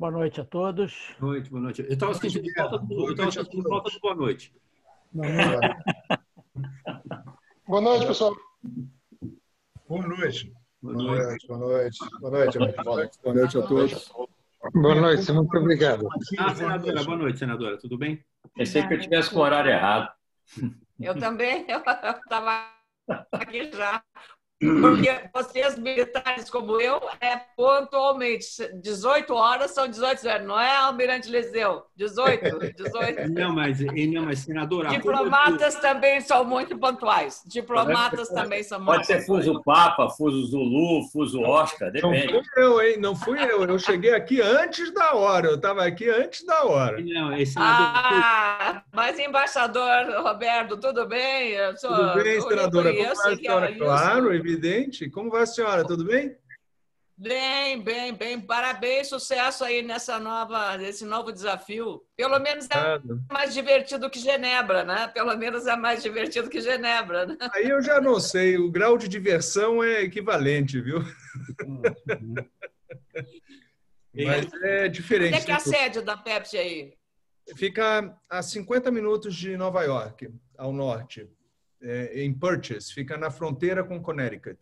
Boa noite a todos. Boa noite, boa noite. Eu estava sentindo falta do boa noite. Boa noite, pessoal. Boa noite. Boa noite, boa noite. Boa noite, boa noite a todos. Boa noite, muito obrigado. Senadora, boa noite, senadora. Tudo bem? Pensei que eu tivesse com o horário errado. Eu também, eu estava aqui já. Porque vocês, militares como eu, pontualmente, 18 horas são 18 horas, não é, Almirante Liseu? 18. Não, mas senadora... Diplomatas também são muito pontuais. Diplomatas também são muito pontuais. Pode ser fuso Papa, fuso Zulu, fuso Oscar, depende. Não fui eu, hein? Não fui eu. Eu cheguei aqui antes da hora. Eu estava aqui antes da hora. Não, senador... mas embaixador Roberto, tudo bem? Tudo bem, senadora? Como vai a senhora? Claro, evidente. Como vai a senhora? Tudo bem? Bem. Parabéns, sucesso aí nesse novo desafio. Pelo menos é mais divertido que Genebra, né? Pelo menos é mais divertido que Genebra, né? Aí eu já não sei. O grau de diversão é equivalente, viu? Mas é diferente. Onde é que é a sede da Pepsi aí? Fica a 50 minutos de Nova York, ao norte. Em Purchase, fica na fronteira com Connecticut.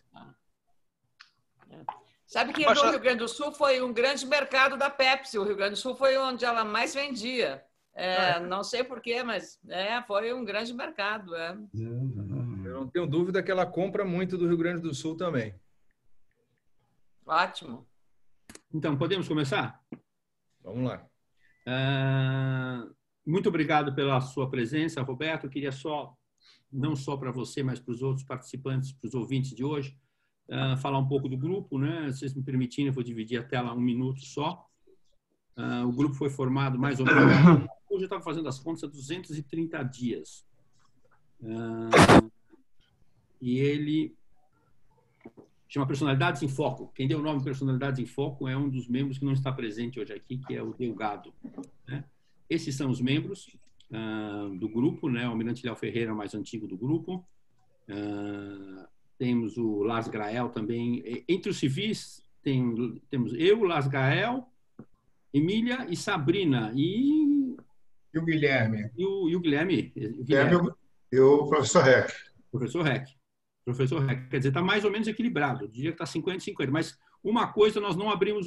Sabe que no Rio Grande do Sul foi um grande mercado da Pepsi. O Rio Grande do Sul foi onde ela mais vendia. Não sei porquê, mas foi um grande mercado. Eu não tenho dúvida que ela compra muito do Rio Grande do Sul também. Ótimo. Então, podemos começar? Vamos lá. Muito obrigado pela sua presença, Roberto. Eu queria não só para você, mas para os outros participantes, para os ouvintes de hoje, falar um pouco do grupo, né? Se vocês me permitirem, eu vou dividir a tela 1 minuto só. O grupo foi formado mais ou menos... Hoje eu estava fazendo as contas há 230 dias. E ele chama Personalidades em Foco. Quem deu o nome Personalidades em Foco é um dos membros que não está presente hoje aqui, que é o Delgado, né? Esses são os membros do grupo, né? O Almirante Léo Ferreira, mais antigo do grupo. Temos o Lars Grael também. Entre os civis, temos eu, Lars Grael, Emília e Sabrina. E o Guilherme. E o Guilherme. E o professor Reck. Professor Reck. Quer dizer, está mais ou menos equilibrado. Eu diria que está 50-50. Mas uma coisa nós não abrimos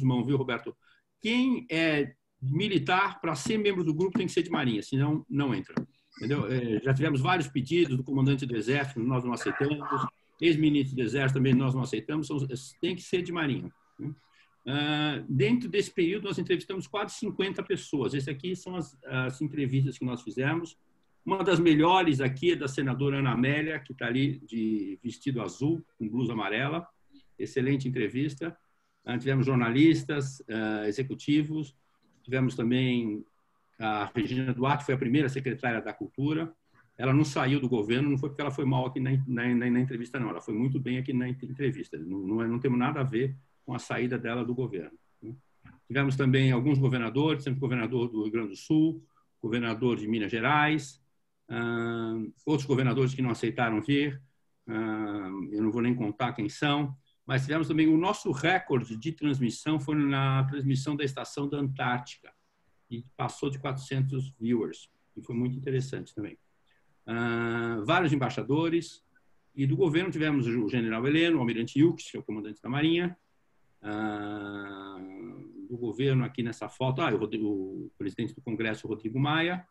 mão, viu, Roberto? Quem é militar, para ser membro do grupo, tem que ser de Marinha, senão não entra. Entendeu? Já tivemos vários pedidos do comandante do Exército, nós não aceitamos. Ex-ministro do Exército também nós não aceitamos. Tem que ser de Marinha. Dentro desse período, nós entrevistamos quase 50 pessoas. Essas aqui são as entrevistas que nós fizemos. Uma das melhores aqui é da senadora Ana Amélia, que está ali de vestido azul, com blusa amarela. Excelente entrevista. Tivemos jornalistas, executivos. Tivemos também a Regina Duarte, foi a primeira secretária da Cultura. Ela não saiu do governo, não foi porque ela foi mal aqui na entrevista, não. Ela foi muito bem aqui na entrevista. Não temos nada a ver com a saída dela do governo. Tivemos também alguns governadores, temos governador do Rio Grande do Sul, governador de Minas Gerais, outros governadores que não aceitaram vir. Eu não vou nem contar quem são. Mas tivemos também o nosso recorde de transmissão, foi na transmissão da Estação da Antártica, e passou de 400 viewers, e foi muito interessante também. Vários embaixadores, e do governo tivemos o general Heleno, o almirante Wilkes, que é o comandante da Marinha, do governo aqui nessa foto, o presidente do Congresso, Rodrigo Maia.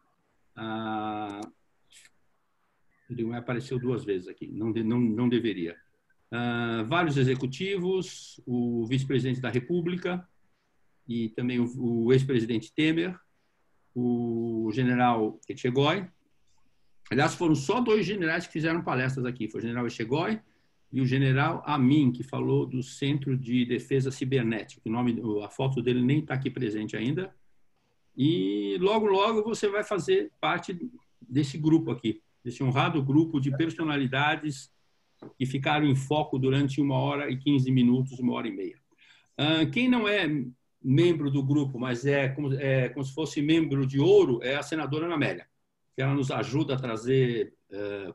Rodrigo Maia apareceu 2 vezes aqui, não deveria. Vários executivos, o vice-presidente da República e também o ex-presidente Temer, o general Echegói. Aliás, foram só 2 generais que fizeram palestras aqui. Foi o general Echegói e o general Amin, que falou do Centro de Defesa Cibernética. A foto dele nem está aqui presente ainda. E logo você vai fazer parte desse grupo aqui, desse honrado grupo de personalidades que ficaram em foco durante 1 hora e 15 minutos, 1 hora e meia. Quem não é membro do grupo, mas é como se fosse membro de ouro, é a senadora Ana Amélia, que ela nos ajuda a trazer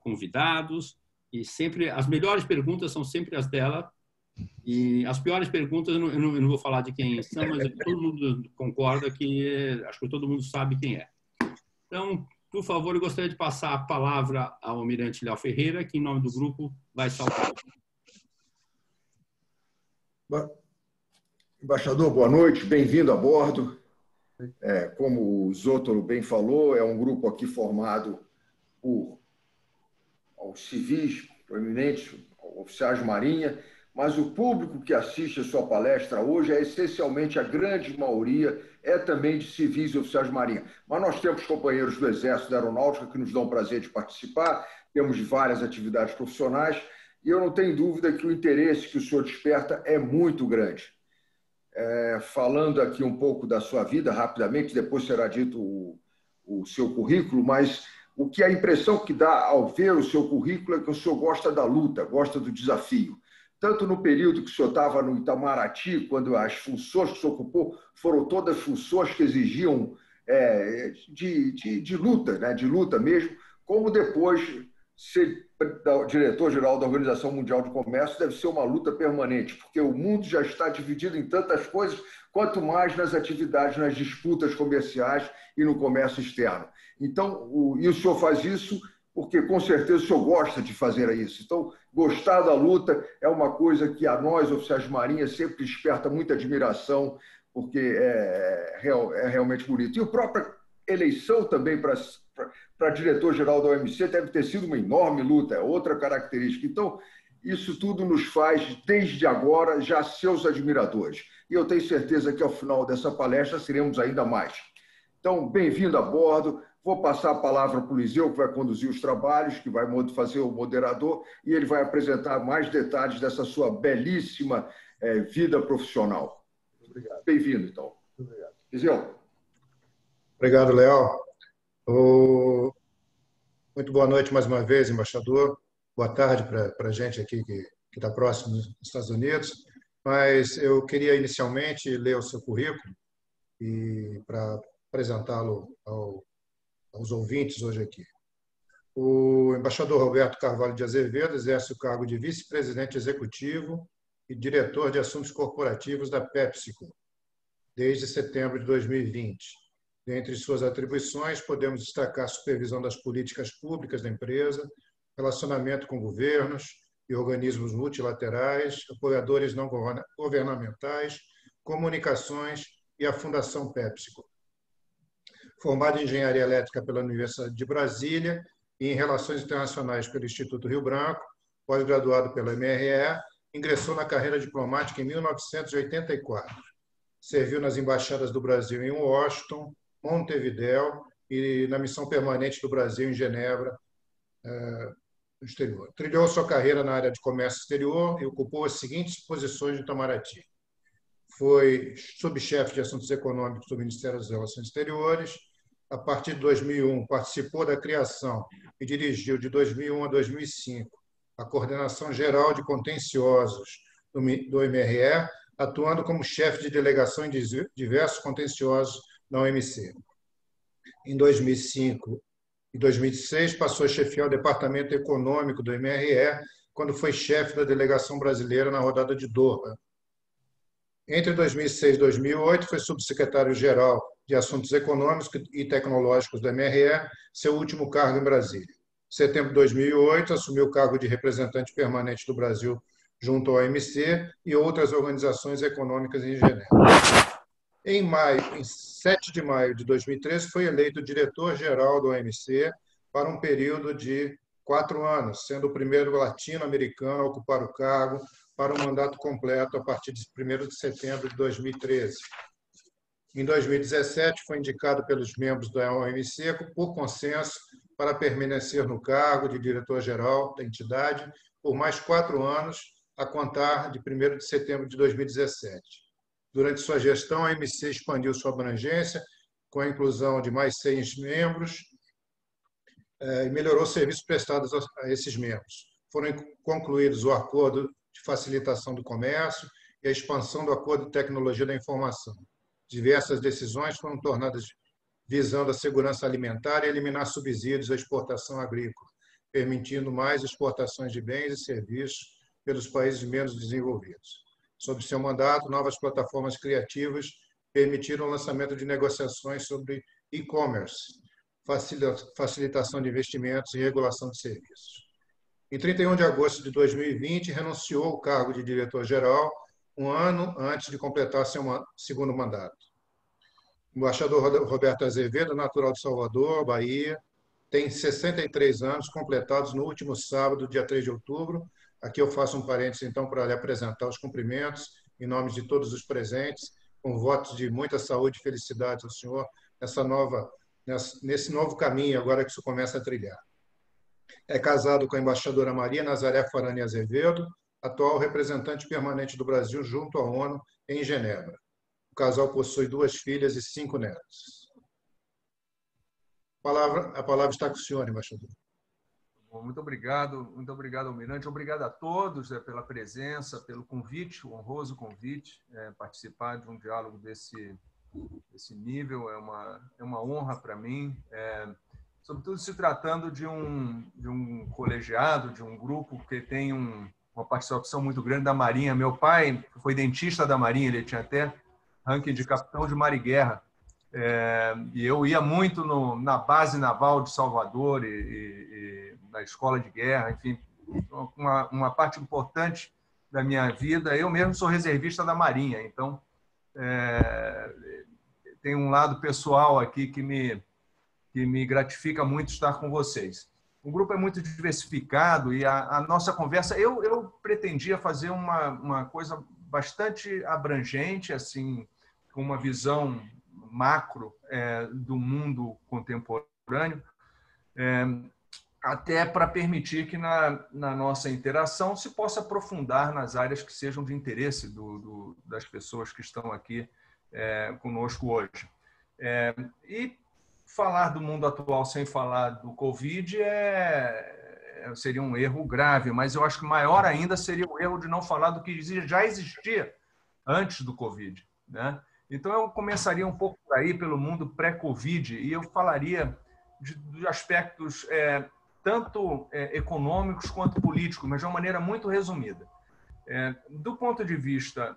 convidados, e sempre as melhores perguntas são sempre as dela, E as piores perguntas, eu não vou falar de quem são, mas todo mundo concorda que acho que todo mundo sabe quem é. Então, por favor, eu gostaria de passar a palavra ao almirante Léo Ferreira, que em nome do grupo vai saltar. Embaixador, boa noite, bem-vindo a bordo. Como o Zótolo bem falou, é um grupo aqui formado por civis proeminentes, oficiais de marinha, mas o público que assiste a sua palestra hoje é essencialmente, a grande maioria, é também de civis e oficiais de marinha. Mas nós temos companheiros do Exército da Aeronáutica que nos dão o prazer de participar, temos várias atividades profissionais, e eu não tenho dúvida que o interesse que o senhor desperta é muito grande. Falando aqui um pouco da sua vida, rapidamente, depois será dito o seu currículo, mas o que a impressão que dá ao ver o seu currículo é que o senhor gosta da luta, gosta do desafio. Tanto no período que o senhor estava no Itamaraty, quando as funções que o senhor ocupou foram todas funções que exigiam de luta, né, de luta mesmo, como depois ser diretor-geral da Organização Mundial de Comércio deve ser uma luta permanente, porque o mundo já está dividido em tantas coisas, quanto mais nas atividades, nas disputas comerciais e no comércio externo. Então, e o senhor faz isso porque, com certeza, o senhor gosta de fazer isso. Então, gostar da luta é uma coisa que a nós, oficiais de marinha, sempre desperta muita admiração, porque é realmente bonito. E a própria eleição também para diretor-geral da OMC deve ter sido uma enorme luta, é outra característica. Então, isso tudo nos faz, desde agora, já seus admiradores. E eu tenho certeza que, ao final dessa palestra, seremos ainda mais. Então, bem-vindo a bordo. Vou passar a palavra para o Liseu, que vai conduzir os trabalhos, que vai fazer o moderador, e ele vai apresentar mais detalhes dessa sua belíssima vida profissional. Obrigado. Bem-vindo, então. Obrigado. Liseu. Obrigado, Léo. Muito boa noite mais uma vez, embaixador. Boa tarde para a gente aqui que está próximo dos Estados Unidos. Mas eu queria inicialmente ler o seu currículo e para apresentá-lo aos ouvintes hoje aqui. O embaixador Roberto Carvalho de Azevedo exerce o cargo de vice-presidente executivo e diretor de assuntos corporativos da PepsiCo desde setembro de 2020. Dentre suas atribuições, podemos destacar a supervisão das políticas públicas da empresa, relacionamento com governos e organismos multilaterais, apoiadores não governamentais, comunicações e a Fundação PepsiCo. Formado em Engenharia Elétrica pela Universidade de Brasília e em Relações Internacionais pelo Instituto Rio Branco, pós-graduado pela MRE, ingressou na carreira diplomática em 1984. Serviu nas embaixadas do Brasil em Washington, Montevidéu e na missão permanente do Brasil em Genebra, no exterior. Trilhou sua carreira na área de comércio exterior e ocupou as seguintes posições de Itamaraty. Foi subchefe de assuntos econômicos do Ministério das Relações Exteriores. A partir de 2001, participou da criação e dirigiu, de 2001 a 2005, a Coordenação Geral de Contenciosos do MRE, atuando como chefe de delegação em diversos contenciosos na OMC. Em 2005 e 2006, passou a chefiar o Departamento Econômico do MRE, quando foi chefe da delegação brasileira na rodada de Doha. Entre 2006 e 2008, foi subsecretário-geral de Assuntos Econômicos e Tecnológicos do MRE, seu último cargo em Brasília. Em setembro de 2008, assumiu o cargo de representante permanente do Brasil junto ao OMC e outras organizações econômicas em Genebra. Em 7 de maio de 2013, foi eleito diretor-geral do OMC para um período de 4 anos, sendo o primeiro latino-americano a ocupar o cargo para um mandato completo a partir de 1º de setembro de 2013. Em 2017, foi indicado pelos membros da OMC por consenso para permanecer no cargo de diretor-geral da entidade por mais 4 anos, a contar de 1º de setembro de 2017. Durante sua gestão, a OMC expandiu sua abrangência, com a inclusão de mais 6 membros, e melhorou os serviços prestados a esses membros. Foram concluídos o Acordo de Facilitação do Comércio e a expansão do Acordo de Tecnologia da Informação. Diversas decisões foram tornadas visando a segurança alimentar e eliminar subsídios à exportação agrícola, permitindo mais exportações de bens e serviços pelos países menos desenvolvidos. Sob seu mandato, novas plataformas criativas permitiram o lançamento de negociações sobre e-commerce, facilitação de investimentos e regulação de serviços. Em 31 de agosto de 2020, renunciou ao cargo de diretor-geral, um ano antes de completar seu segundo mandato. O embaixador Roberto Azevedo, natural de Salvador, Bahia, tem 63 anos, completados no último sábado, dia 3 de outubro. Aqui eu faço um parênteses, então, para lhe apresentar os cumprimentos, em nome de todos os presentes, com votos de muita saúde e felicidade ao senhor nesse novo caminho, agora que isso começa a trilhar. É casado com a embaixadora Maria Nazaré Farani Azevedo, atual representante permanente do Brasil junto à ONU em Genebra. O casal possui 2 filhas e 5 netos. A palavra está com o senhor, embaixador. Muito obrigado, Almirante. Obrigado a todos pela presença, pelo convite, o honroso convite, participar de um diálogo desse nível. É uma honra para mim, sobretudo se tratando de um colegiado, de um grupo que tem uma participação muito grande da Marinha. Meu pai foi dentista da Marinha, ele tinha até ranking de capitão de mar e guerra. E eu ia muito na base naval de Salvador e na escola de guerra, enfim, uma parte importante da minha vida. Eu mesmo sou reservista da Marinha, então tem um lado pessoal aqui que me gratifica muito estar com vocês. O grupo é muito diversificado e a nossa conversa, eu pretendia fazer uma coisa bastante abrangente, assim, com uma visão macro do mundo contemporâneo, até para permitir que na nossa interação se possa aprofundar nas áreas que sejam de interesse das pessoas que estão aqui conosco hoje. E falar do mundo atual sem falar do Covid seria um erro grave, mas eu acho que maior ainda seria o erro de não falar do que já existia antes do Covid, né? Então, eu começaria um pouco por aí, pelo mundo pré-Covid, e eu falaria de aspectos tanto econômicos quanto políticos, mas de uma maneira muito resumida. Do ponto de vista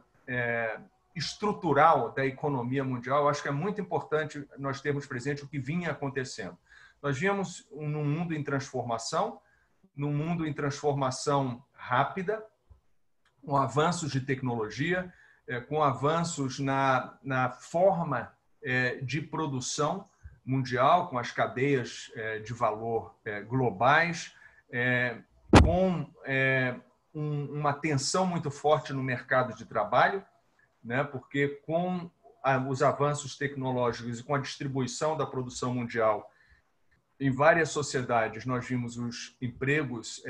estrutural da economia mundial, eu acho que é muito importante nós termos presente o que vinha acontecendo. Nós vínhamos num mundo em transformação rápida, com avanços de tecnologia, com avanços na forma de produção mundial, com as cadeias de valor globais, com uma tensão muito forte no mercado de trabalho, né? Porque com os avanços tecnológicos e com a distribuição da produção mundial em várias sociedades, nós vimos os empregos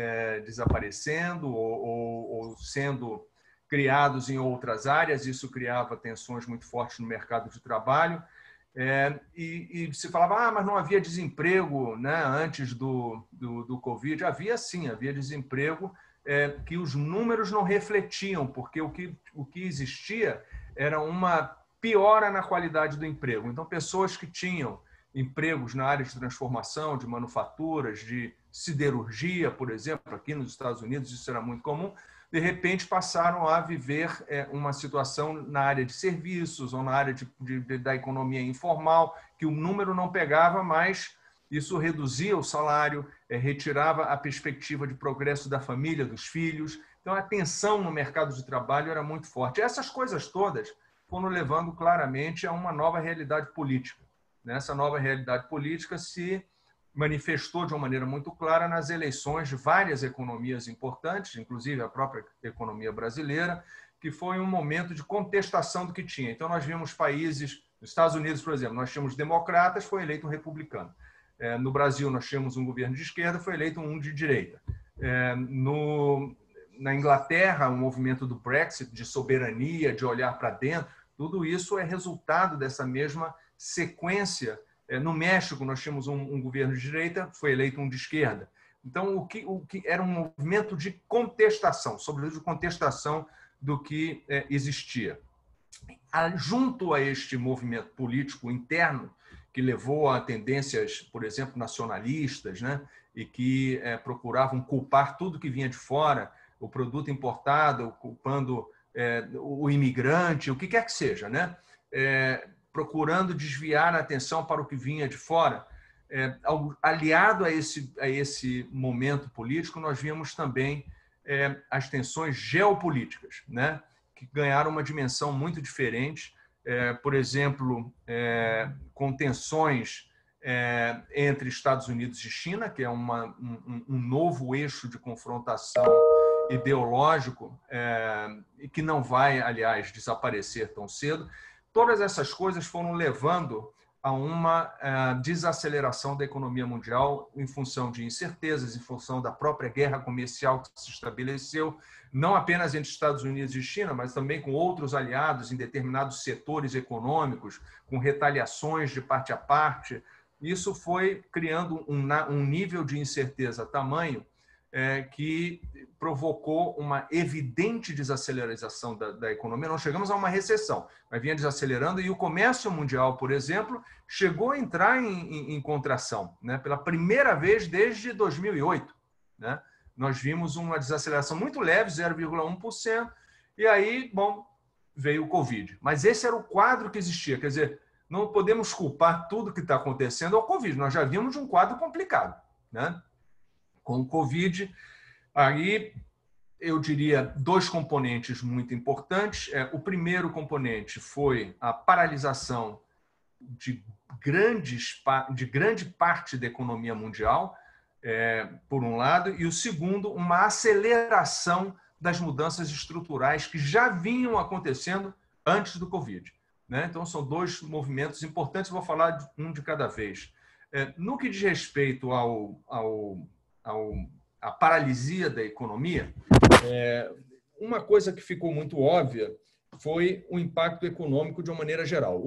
desaparecendo ou sendo criados em outras áreas. Isso criava tensões muito fortes no mercado de trabalho. E se falava, mas não havia desemprego, né, antes do Covid. Havia sim, havia desemprego que os números não refletiam, porque o que existia era uma piora na qualidade do emprego. Então, pessoas que tinham empregos na área de transformação, de manufaturas, de siderurgia, por exemplo, aqui nos Estados Unidos isso era muito comum, de repente passaram a viver uma situação na área de serviços ou na área da economia informal, que o número não pegava, mas isso reduzia o salário, retirava a perspectiva de progresso da família, dos filhos. Então, a tensão no mercado de trabalho era muito forte. Essas coisas todas foram levando claramente a uma nova realidade política. Essa nova realidade política se manifestou de uma maneira muito clara nas eleições de várias economias importantes, inclusive a própria economia brasileira, que foi um momento de contestação do que tinha. Então, nós vimos países, nos Estados Unidos, por exemplo, nós tínhamos democratas, foi eleito um republicano. No Brasil, nós tínhamos um governo de esquerda, foi eleito um de direita. Na Inglaterra, o movimento do Brexit, de soberania, de olhar para dentro, tudo isso é resultado dessa mesma sequência. No México, nós tínhamos um governo de direita, foi eleito um de esquerda. Então, o que era um movimento de contestação, sobretudo de contestação do que existia. Junto a este movimento político interno, que levou a tendências, por exemplo, nacionalistas, né, e que procuravam culpar tudo que vinha de fora, o produto importado, culpando o imigrante, o que quer que seja, né? Procurando desviar a atenção para o que vinha de fora. Aliado a esse momento político, nós vimos também as tensões geopolíticas, né? Que ganharam uma dimensão muito diferente. Por exemplo, com tensões entre Estados Unidos e China, que é um novo eixo de confrontação ideológico e que não vai, aliás, desaparecer tão cedo. Todas essas coisas foram levando a uma desaceleração da economia mundial em função de incertezas, em função da própria guerra comercial que se estabeleceu, não apenas entre Estados Unidos e China, mas também com outros aliados em determinados setores econômicos, com retaliações de parte a parte. Isso foi criando um nível de incerteza tamanho que provocou uma evidente desaceleração da economia. Não chegamos a uma recessão, mas vinha desacelerando, e o comércio mundial, por exemplo, chegou a entrar em contração, né? Pela primeira vez desde 2008. Né? Nós vimos uma desaceleração muito leve, 0,1%, e aí, bom, veio o Covid. Mas esse era o quadro que existia, quer dizer, não podemos culpar tudo que está acontecendo ao Covid, nós já vimos um quadro complicado, né? Com o Covid, aí eu diria dois componentes muito importantes. O primeiro componente foi a paralisação de grande parte da economia mundial, por um lado, e o segundo, uma aceleração das mudanças estruturais que já vinham acontecendo antes do Covid. Né? Então, são dois movimentos importantes, vou falar um de cada vez. No que diz respeito a paralisia da economia, uma coisa que ficou muito óbvia foi o impacto econômico de uma maneira geral.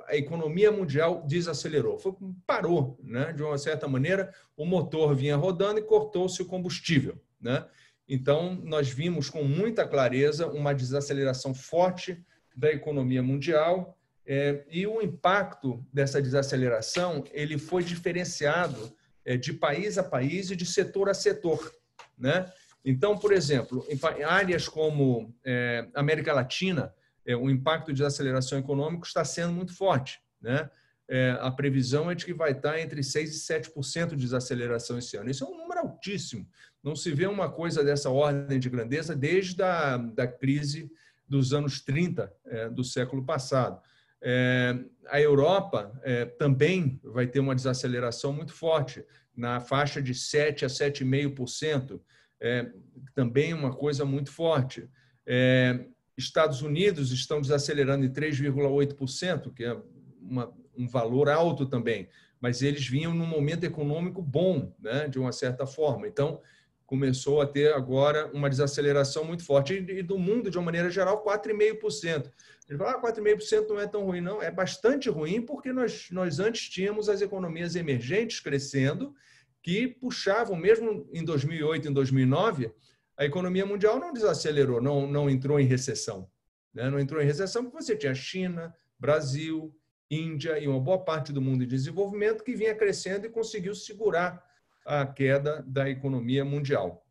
A economia mundial desacelerou, parou, né? De uma certa maneira, o motor vinha rodando e cortou-se o combustível. Né? Então, nós vimos com muita clareza uma desaceleração forte da economia mundial, e o impacto dessa desaceleração ele foi diferenciado de país a país e de setor a setor. Né? Então, por exemplo, em áreas como América Latina, o impacto de desaceleração econômica está sendo muito forte. Né? A previsão é de que vai estar entre 6% e 7% de desaceleração esse ano. Isso é um número altíssimo. Não se vê uma coisa dessa ordem de grandeza desde a crise dos anos 30 do século passado. A Europa também vai ter uma desaceleração muito forte, na faixa de 7% a 7,5%, também uma coisa muito forte. Estados Unidos estão desacelerando em 3,8%, que é um valor alto também, mas eles vinham num momento econômico bom, né, de uma certa forma. Então, começou a ter agora uma desaceleração muito forte. E do mundo, de uma maneira geral, 4,5%. Ele fala, 4,5% não é tão ruim, não. É bastante ruim porque nós antes tínhamos as economias emergentes crescendo, que puxavam, mesmo em 2008, em 2009, a economia mundial não desacelerou, não entrou em recessão. Né? Não entrou em recessão porque você tinha China, Brasil, Índia e uma boa parte do mundo em desenvolvimento que vinha crescendo e conseguiu segurar a queda da economia mundial.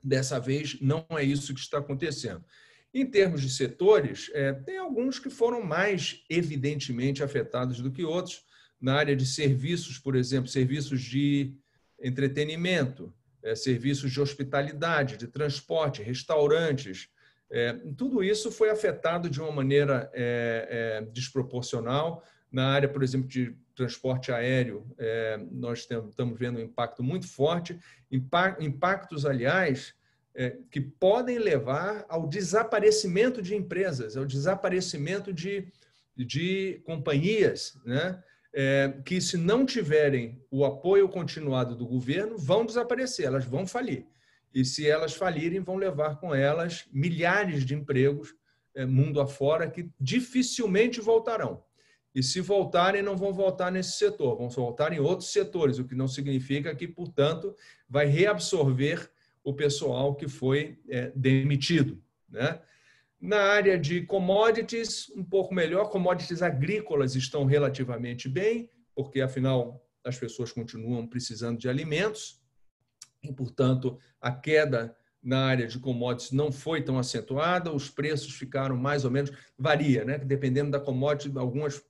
Dessa vez, não é isso que está acontecendo. Em termos de setores, tem alguns que foram mais evidentemente afetados do que outros. Na área de serviços, por exemplo, serviços de entretenimento, serviços de hospitalidade, de transporte, restaurantes. Tudo isso foi afetado de uma maneira desproporcional. Na área, por exemplo, de transporte aéreo, nós estamos vendo um impacto muito forte, impactos, aliás, que podem levar ao desaparecimento de empresas, ao desaparecimento de companhias, né? Que, se não tiverem o apoio continuado do governo, vão desaparecer, elas vão falir. E, se elas falirem, vão levar com elas milhares de empregos mundo afora que dificilmente voltarão. E, se voltarem, não vão voltar nesse setor, vão voltar em outros setores, o que não significa que, portanto, vai reabsorver o pessoal que foi demitido. Né? Na área de commodities, um pouco melhor, commodities agrícolas estão relativamente bem, porque, afinal, as pessoas continuam precisando de alimentos, e, portanto, a queda na área de commodities não foi tão acentuada, os preços ficaram mais ou menos, varia, né? Dependendo da commodity, algumas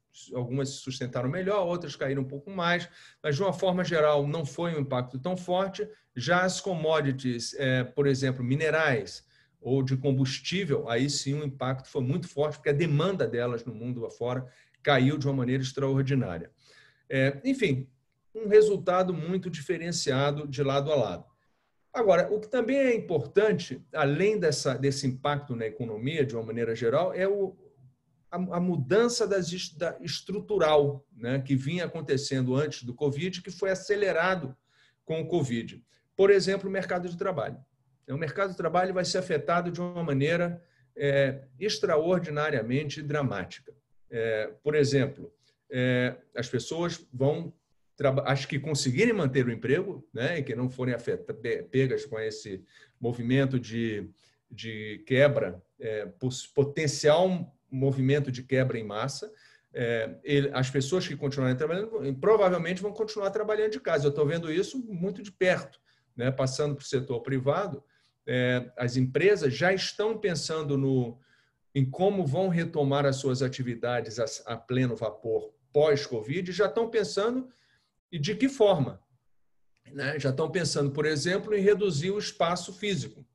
se sustentaram melhor, outras caíram um pouco mais, mas de uma forma geral não foi um impacto tão forte. Já as commodities, por exemplo, minerais ou de combustível, aí sim o impacto foi muito forte, porque a demanda delas no mundo afora caiu de uma maneira extraordinária. Enfim, um resultado muito diferenciado de lado a lado. Agora, o que também é importante, além desse impacto na economia, de uma maneira geral, é a mudança estrutural, né, que vinha acontecendo antes do Covid, que foi acelerado com o Covid. Por exemplo, o mercado de trabalho. O mercado de trabalho vai ser afetado de uma maneira extraordinariamente dramática. Por exemplo, as pessoas vão, as que conseguirem manter o emprego, né, e que não forem pegas com esse movimento de quebra, potencial movimento de quebra em massa, as pessoas que continuarem trabalhando provavelmente vão continuar trabalhando de casa. Eu estou vendo isso muito de perto, né, passando para o setor privado. As empresas já estão pensando em como vão retomar as suas atividades a pleno vapor pós-Covid, já estão pensando e de que forma, né? Já estão pensando, por exemplo, em reduzir o espaço físico,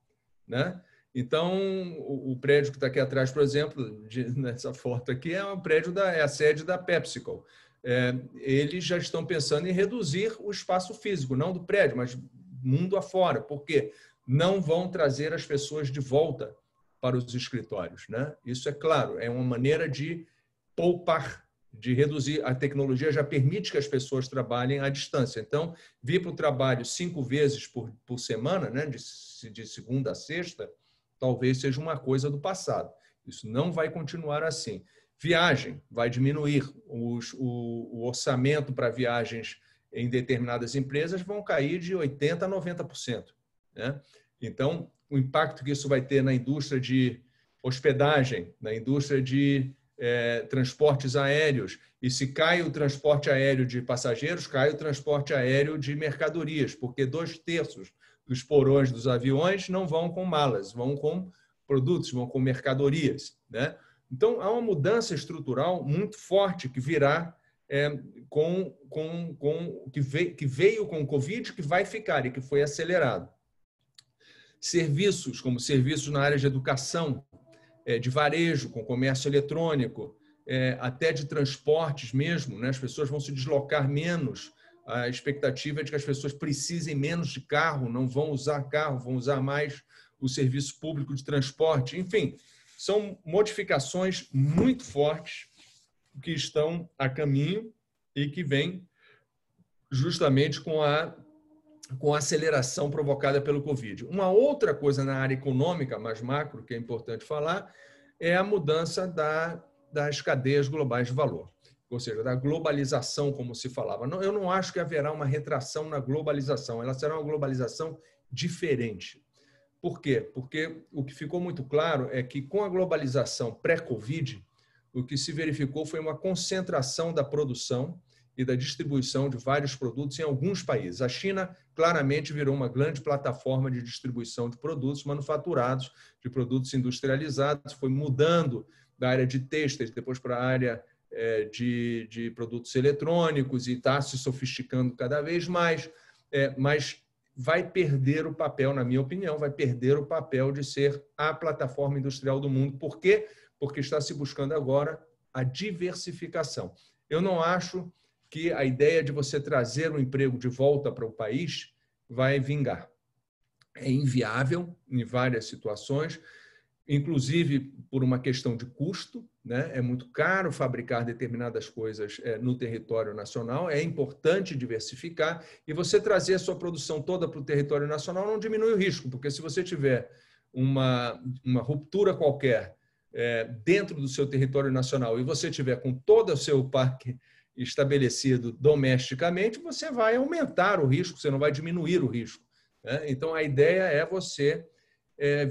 né? Então, o prédio que está aqui atrás, por exemplo, nessa foto aqui, é um prédio é a sede da PepsiCo. Eles já estão pensando em reduzir o espaço físico, não do prédio, mas mundo afora, porque não vão trazer as pessoas de volta para os escritórios, né? Isso é claro, é uma maneira de poupar, de reduzir. A tecnologia já permite que as pessoas trabalhem à distância. Então, vir para o trabalho 5 vezes por semana, né, de segunda a sexta, talvez seja uma coisa do passado. Isso não vai continuar assim. Viagem vai diminuir. O orçamento para viagens em determinadas empresas vão cair de 80% a 90%. Né? Então, o impacto que isso vai ter na indústria de hospedagem, na indústria de transportes aéreos. E se cai o transporte aéreo de passageiros, cai o transporte aéreo de mercadorias, porque 2/3 dos porões dos aviões não vão com malas, vão com produtos, vão com mercadorias, né? Então, há uma mudança estrutural muito forte que virá que veio com o Covid, que vai ficar e que foi acelerado. Serviços, como serviços na área de educação, de varejo, com comércio eletrônico, até de transportes mesmo, né? As pessoas vão se deslocar menos. A expectativa é de que as pessoas precisem menos de carro, não vão usar carro, vão usar mais o serviço público de transporte. Enfim, são modificações muito fortes que estão a caminho e que vêm justamente com a aceleração provocada pelo Covid. Uma outra coisa na área econômica, mais macro, que é importante falar, é a mudança das cadeias globais de valor, ou seja, da globalização, como se falava. Eu não acho que haverá uma retração na globalização, ela será uma globalização diferente. Por quê? Porque o que ficou muito claro é que, com a globalização pré-Covid, o que se verificou foi uma concentração da produção e da distribuição de vários produtos em alguns países. A China claramente virou uma grande plataforma de distribuição de produtos manufaturados, de produtos industrializados, foi mudando da área de têxteis, depois para a área de produtos eletrônicos e está se sofisticando cada vez mais, mas vai perder o papel, na minha opinião, vai perder o papel de ser a plataforma industrial do mundo. Por quê? Porque está se buscando agora a diversificação. Eu não acho que a ideia de você trazer o emprego de volta para o país vai vingar. É inviável em várias situações, inclusive por uma questão de custo, né? É muito caro fabricar determinadas coisas no território nacional, é importante diversificar, e você trazer a sua produção toda para o território nacional não diminui o risco, porque se você tiver uma ruptura qualquer dentro do seu território nacional e você tiver com todo o seu parque estabelecido domesticamente, você vai aumentar o risco, você não vai diminuir o risco, né? Então, a ideia é você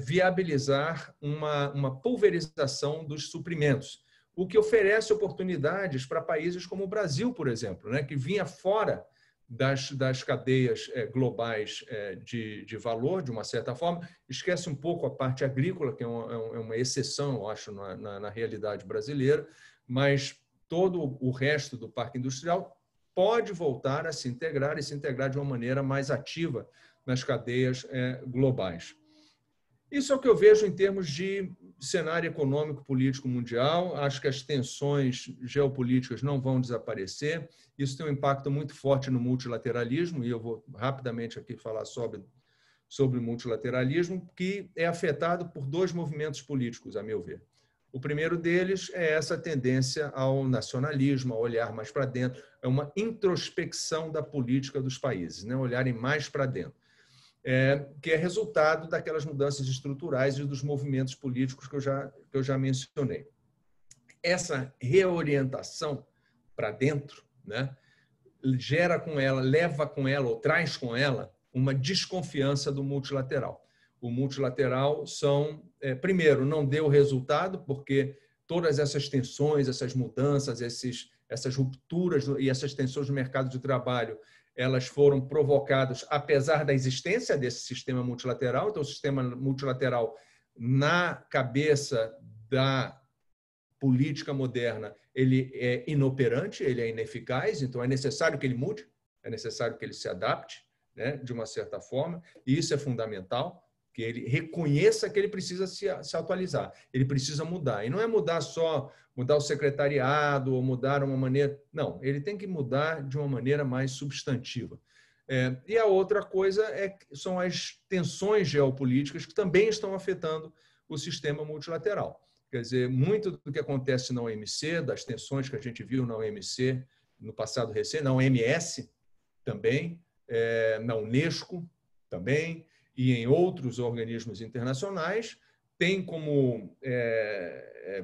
viabilizar uma pulverização dos suprimentos, o que oferece oportunidades para países como o Brasil, por exemplo, né, que vinha fora das cadeias globais de valor, de uma certa forma. Esquece um pouco a parte agrícola, que é uma exceção, eu acho, na realidade brasileira, mas todo o resto do parque industrial pode voltar a se integrar e se integrar de uma maneira mais ativa nas cadeias globais. Isso é o que eu vejo em termos de cenário econômico político mundial. Acho que as tensões geopolíticas não vão desaparecer. Isso tem um impacto muito forte no multilateralismo, e eu vou rapidamente aqui falar sobre o multilateralismo, que é afetado por dois movimentos políticos, a meu ver. O primeiro deles é essa tendência ao nacionalismo, a olhar mais para dentro. É uma introspecção da política dos países, né? Olharem mais para dentro. Que é resultado daquelas mudanças estruturais e dos movimentos políticos que eu já mencionei. Essa reorientação para dentro, né, gera com ela, leva com ela ou traz com ela uma desconfiança do multilateral. O multilateral primeiro, não deu resultado, porque todas essas tensões, essas mudanças, essas rupturas e essas tensões no mercado de trabalho, elas foram provocadas apesar da existência desse sistema multilateral. Então, o sistema multilateral, na cabeça da política moderna, ele é inoperante, ele é ineficaz, então é necessário que ele mude, é necessário que ele se adapte, né, de uma certa forma, e isso é fundamental, que ele reconheça que ele precisa se atualizar, ele precisa mudar. E não é mudar só, mudar o secretariado ou mudar uma maneira... Não, ele tem que mudar de uma maneira mais substantiva. E a outra coisa são as tensões geopolíticas que também estão afetando o sistema multilateral. Quer dizer, muito do que acontece na OMC, das tensões que a gente viu na OMC no passado recente, na OMS também, na Unesco também, e em outros organismos internacionais, tem como,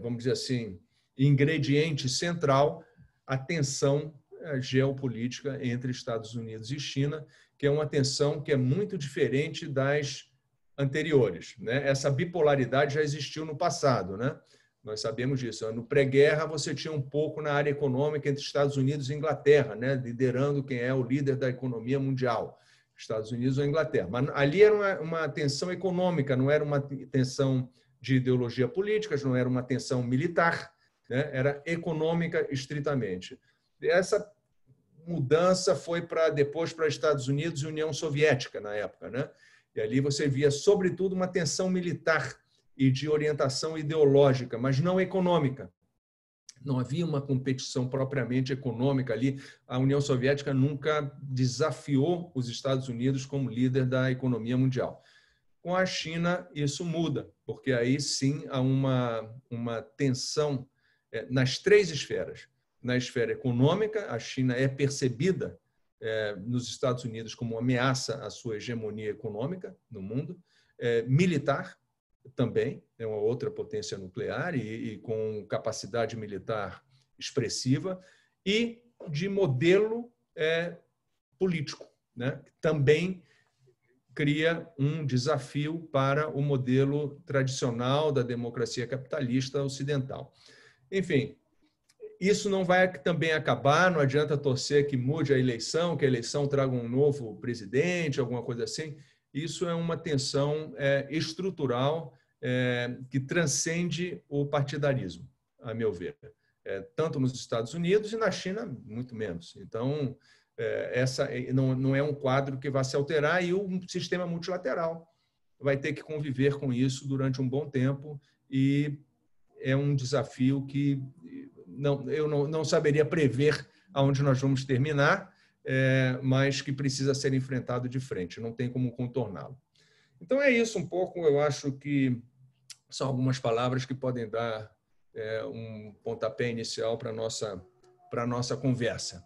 vamos dizer assim, ingrediente central a tensão geopolítica entre Estados Unidos e China, que é uma tensão que é muito diferente das anteriores, né? Essa bipolaridade já existiu no passado, né? Nós sabemos disso. No pré-guerra, você tinha um pouco na área econômica entre Estados Unidos e Inglaterra, né? Liderando quem é o líder da economia mundial, Estados Unidos ou Inglaterra. Mas ali era uma tensão econômica, não era uma tensão de ideologia política, não era uma tensão militar, né? Era econômica estritamente. Essa mudança foi depois para Estados Unidos e União Soviética, na época, né? E ali você via, sobretudo, uma tensão militar e de orientação ideológica, mas não econômica. Não havia uma competição propriamente econômica ali. A União Soviética nunca desafiou os Estados Unidos como líder da economia mundial. Com a China, isso muda, porque aí sim há uma tensão nas três esferas. Na esfera econômica, a China é percebida nos Estados Unidos como uma ameaça à sua hegemonia econômica no mundo. Militar também, é uma outra potência nuclear e com capacidade militar expressiva, e de modelo político, né? Também cria um desafio para o modelo tradicional da democracia capitalista ocidental. Enfim, isso não vai também acabar, não adianta torcer que mude a eleição, que a eleição traga um novo presidente, alguma coisa assim. Isso é uma tensão estrutural que transcende o partidarismo, a meu ver. Tanto nos Estados Unidos e na China, muito menos. Então, essa não é um quadro que vai se alterar, e o sistema multilateral vai ter que conviver com isso durante um bom tempo, e é um desafio que eu não saberia prever aonde nós vamos terminar, mas que precisa ser enfrentado de frente, não tem como contorná-lo. Então, é isso um pouco. Eu acho que são algumas palavras que podem dar um pontapé inicial para a nossa conversa.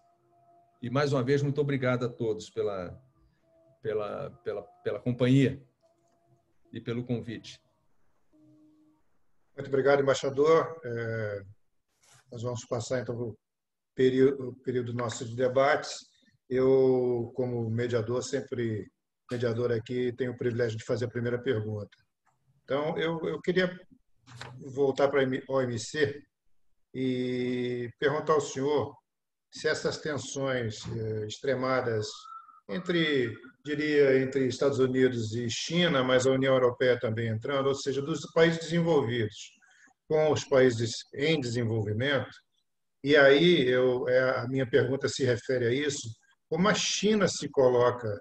E, mais uma vez, muito obrigado a todos pela companhia e pelo convite. Muito obrigado, embaixador. Nós vamos passar, então, para o período nosso de debates. Eu, como mediador aqui, tenho o privilégio de fazer a primeira pergunta. Então, eu queria voltar para a OMC e perguntar ao senhor se essas tensões extremadas entre Estados Unidos e China, mas a União Europeia também entrando, ou seja, dos países desenvolvidos com os países em desenvolvimento. E aí a minha pergunta se refere a isso: como a China se coloca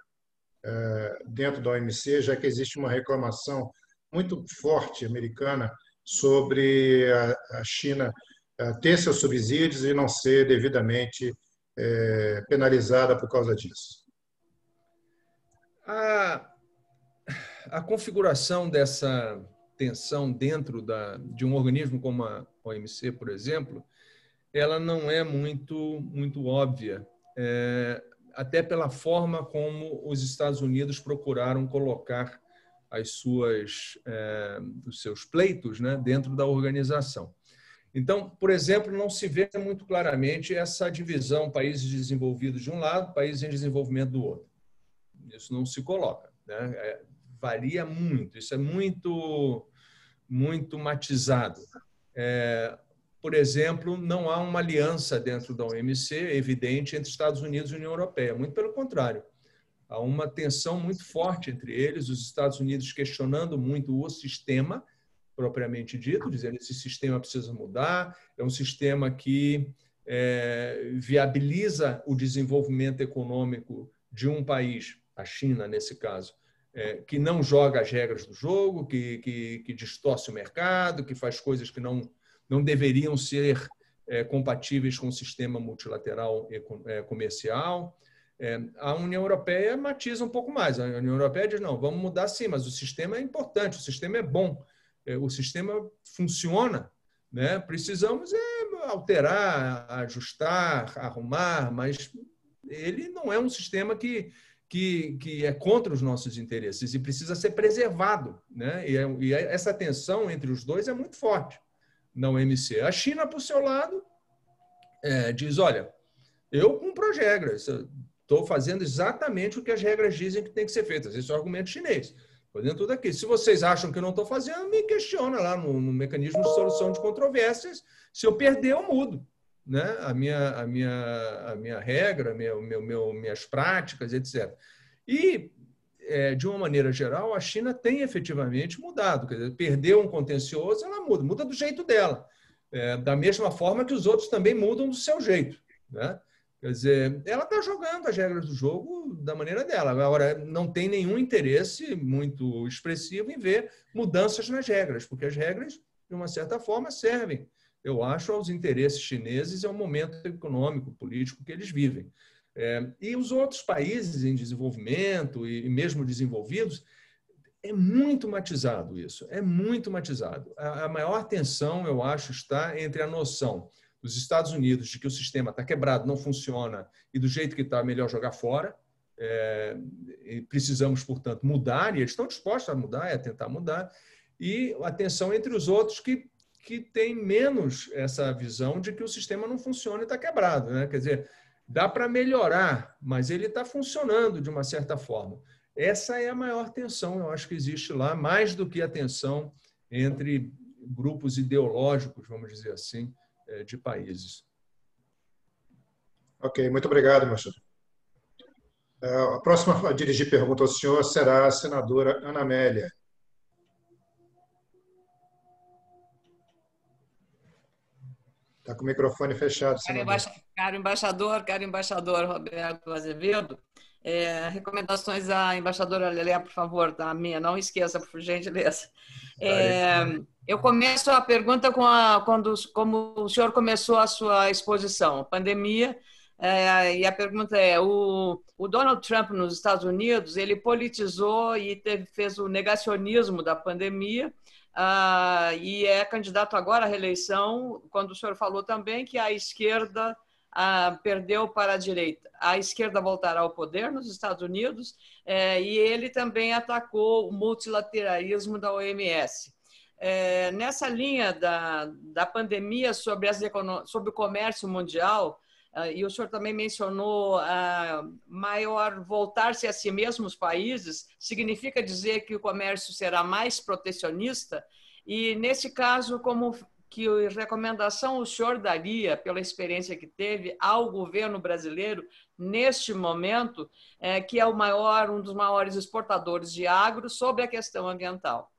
dentro da OMC, já que existe uma reclamação muito forte americana sobre a China ter seus subsídios e não ser devidamente penalizada por causa disso? A configuração dessa tensão dentro de um organismo como a OMC, por exemplo, ela não é muito óbvia, até pela forma como os Estados Unidos procuraram colocar os seus pleitos, né, dentro da organização. Então, por exemplo, não se vê muito claramente essa divisão países desenvolvidos de um lado, países em desenvolvimento do outro. Isso não se coloca, né? Varia muito, isso é muito matizado. Por exemplo, não há uma aliança dentro da OMC evidente entre Estados Unidos e União Europeia, muito pelo contrário. Há uma tensão muito forte entre eles, os Estados Unidos questionando muito o sistema, propriamente dito, dizendo que esse sistema precisa mudar, é um sistema que viabiliza o desenvolvimento econômico de um país, a China nesse caso, que não joga as regras do jogo, que distorce o mercado, que faz coisas que não deveriam ser compatíveis com o sistema multilateral comercial. A União Europeia matiza um pouco mais. A União Europeia diz, não, vamos mudar sim, mas o sistema é importante, o sistema é bom, o sistema funciona, né? Precisamos alterar, ajustar, arrumar, mas ele não é um sistema que é contra os nossos interesses e precisa ser preservado, né? E essa tensão entre os dois é muito forte na OMC. A China, por seu lado, diz, olha, eu cumpro as regras, estou fazendo exatamente o que as regras dizem que tem que ser feito. Esse é o argumento chinês. Fazendo tudo aqui. Se vocês acham que eu não estou fazendo, me questiona lá no mecanismo de solução de controvérsias. Se eu perder, eu mudo, né? A minha regra, minhas práticas, etc. E, de uma maneira geral, a China tem efetivamente mudado. Quer dizer, perdeu um contencioso, ela muda do jeito dela. Da mesma forma que os outros também mudam do seu jeito, né? Quer dizer, ela está jogando as regras do jogo da maneira dela. Agora, não tem nenhum interesse muito expressivo em ver mudanças nas regras, porque as regras, de uma certa forma, servem, eu acho, aos interesses chineses e ao momento econômico, político que eles vivem. E os outros países em desenvolvimento e mesmo desenvolvidos, é muito matizado isso, é muito matizado. A maior tensão, eu acho, está entre a noção dos Estados Unidos de que o sistema está quebrado, não funciona, e do jeito que está, melhor jogar fora. E precisamos, portanto, mudar, e eles estão dispostos a mudar, a tentar mudar. E a tensão entre os outros que têm menos essa visão de que o sistema não funciona e está quebrado, né? Quer dizer, dá para melhorar, mas ele está funcionando de uma certa forma. Essa é a maior tensão, eu acho que existe lá, mais do que a tensão entre grupos ideológicos, vamos dizer assim, de países. Ok, muito obrigado, embaixador. A próxima a dirigir pergunta ao senhor será a senadora Ana Amélia. Está com o microfone fechado, senador. Caro embaixador Roberto Azevedo, recomendações à embaixadora Lelé, por favor, tá? A minha, não esqueça, por gentileza. Eu começo a pergunta como o senhor começou a sua exposição, pandemia, e a pergunta é, o Donald Trump nos Estados Unidos, ele politizou e fez o negacionismo da pandemia, e é candidato agora à reeleição, quando o senhor falou também que a esquerda perdeu para a direita. A esquerda voltará ao poder nos Estados Unidos, e ele também atacou o multilateralismo da OMS. Nessa linha da pandemia sobre o comércio mundial, e o senhor também mencionou maior voltar-se a si mesmo os países, significa dizer que o comércio será mais protecionista? E, nesse caso, que recomendação o senhor daria, pela experiência que teve, ao governo brasileiro, neste momento, que é um dos maiores exportadores de agro, sobre a questão ambiental?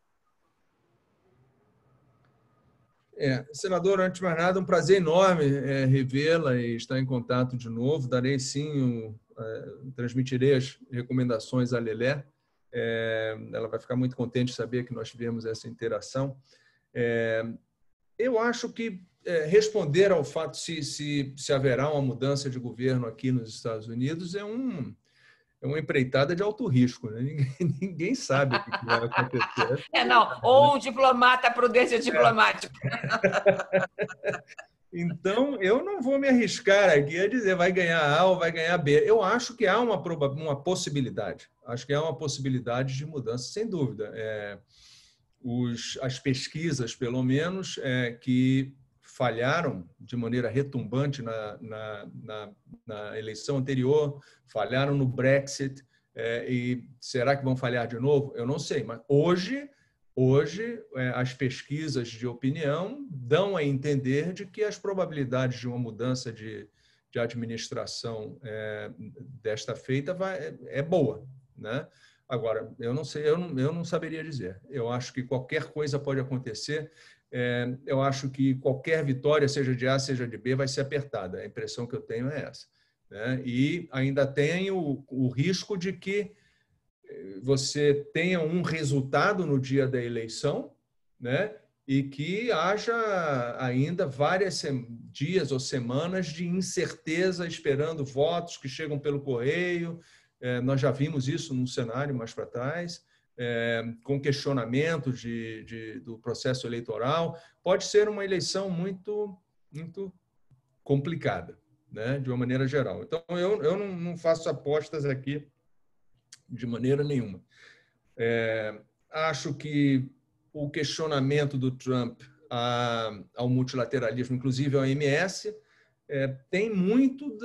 Senador, antes de mais nada, um prazer enorme revê-la e estar em contato de novo. Darei sim, transmitirei as recomendações à Lelé. Ela vai ficar muito contente de saber que nós tivemos essa interação. Eu acho que responder ao fato se haverá uma mudança de governo aqui nos Estados Unidos é uma empreitada de alto risco, né? Ninguém sabe o que vai acontecer. Ou um diplomata, prudência diplomática. Então, eu não vou me arriscar aqui a dizer vai ganhar A ou vai ganhar B. Eu acho que há uma possibilidade. Acho que há uma possibilidade de mudança, sem dúvida. As pesquisas, pelo menos, que falharam de maneira retumbante na eleição anterior, falharam no Brexit, e será que vão falhar de novo? Eu não sei, mas hoje as pesquisas de opinião dão a entender de que as probabilidades de uma mudança de administração desta feita é boa, né? Agora, eu não sei, eu não saberia dizer. Eu acho que qualquer coisa pode acontecer. Eu acho que qualquer vitória, seja de A, seja de B, vai ser apertada. A impressão que eu tenho é essa, né? E ainda tem o risco de que você tenha um resultado no dia da eleição, né? E que haja ainda vários dias ou semanas de incerteza, esperando votos que chegam pelo correio. Nós já vimos isso num cenário mais para trás, com questionamento do processo eleitoral. Pode ser uma eleição muito, muito complicada, né, de uma maneira geral. Então, eu não faço apostas aqui de maneira nenhuma. Acho que o questionamento do Trump ao multilateralismo, inclusive ao OMS, tem muito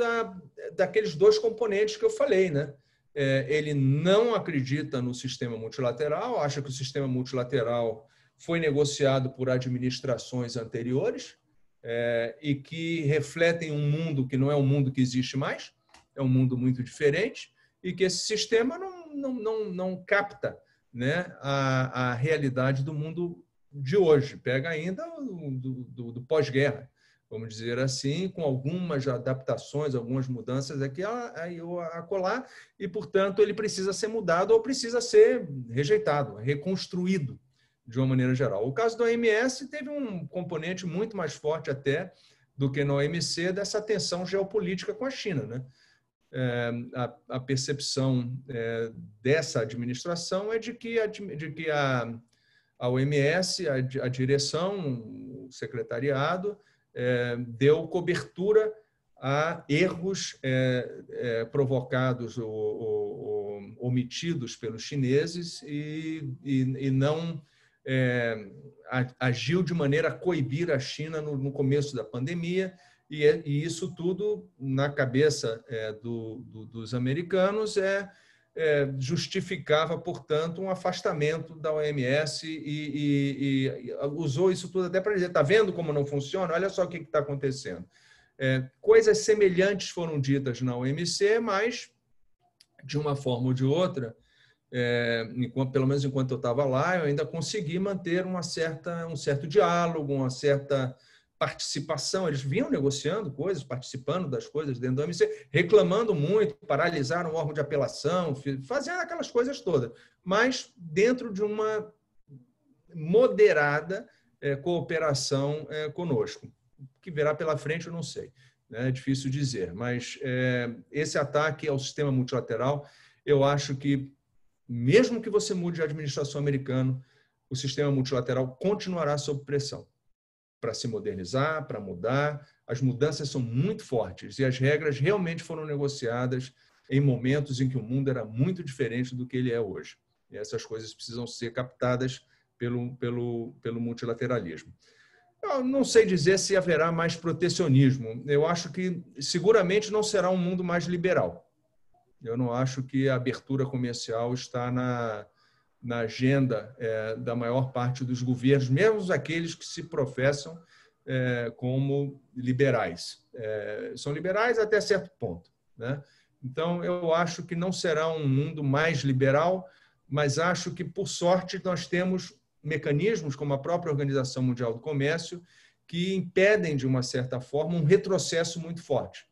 daqueles dois componentes que eu falei, né? Ele não acredita no sistema multilateral, acha que o sistema multilateral foi negociado por administrações anteriores e que refletem um mundo que não é um mundo que existe mais, é um mundo muito diferente, e que esse sistema não capta, né, a realidade do mundo de hoje. Pega ainda do pós-guerra, vamos dizer assim, com algumas adaptações, algumas mudanças aqui ou acolá, e, portanto, ele precisa ser mudado ou precisa ser rejeitado, reconstruído de uma maneira geral. O caso do OMS teve um componente muito mais forte até do que no OMC dessa tensão geopolítica com a China, né? A percepção dessa administração é de que a OMS, a direção, o secretariado, deu cobertura a erros provocados ou omitidos pelos chineses e não agiu de maneira a coibir a China no começo da pandemia, e isso tudo, na cabeça dos americanos, justificava, portanto, um afastamento da OMS e usou isso tudo até para dizer, está vendo como não funciona? Olha só o que está acontecendo. Coisas semelhantes foram ditas na OMC, mas, de uma forma ou de outra, pelo menos enquanto eu estava lá, eu ainda consegui manter um certo diálogo, uma certa participação. Eles vinham negociando coisas, participando das coisas dentro da OMC, reclamando muito, paralisaram o órgão de apelação, fazendo aquelas coisas todas, mas dentro de uma moderada cooperação conosco. O que virá pela frente, eu não sei. É difícil dizer, mas esse ataque ao sistema multilateral, eu acho que, mesmo que você mude a administração americana, o sistema multilateral continuará sob pressão para se modernizar, para mudar. As mudanças são muito fortes e as regras realmente foram negociadas em momentos em que o mundo era muito diferente do que ele é hoje. E essas coisas precisam ser captadas pelo multilateralismo. Eu não sei dizer se haverá mais protecionismo. Eu acho que seguramente não será um mundo mais liberal. Eu não acho que a abertura comercial está na agenda da maior parte dos governos, mesmo aqueles que se professam como liberais. São liberais até certo ponto, né? Então, eu acho que não será um mundo mais liberal, mas acho que, por sorte, nós temos mecanismos, como a própria Organização Mundial do Comércio, que impedem, de uma certa forma, um retrocesso muito forte.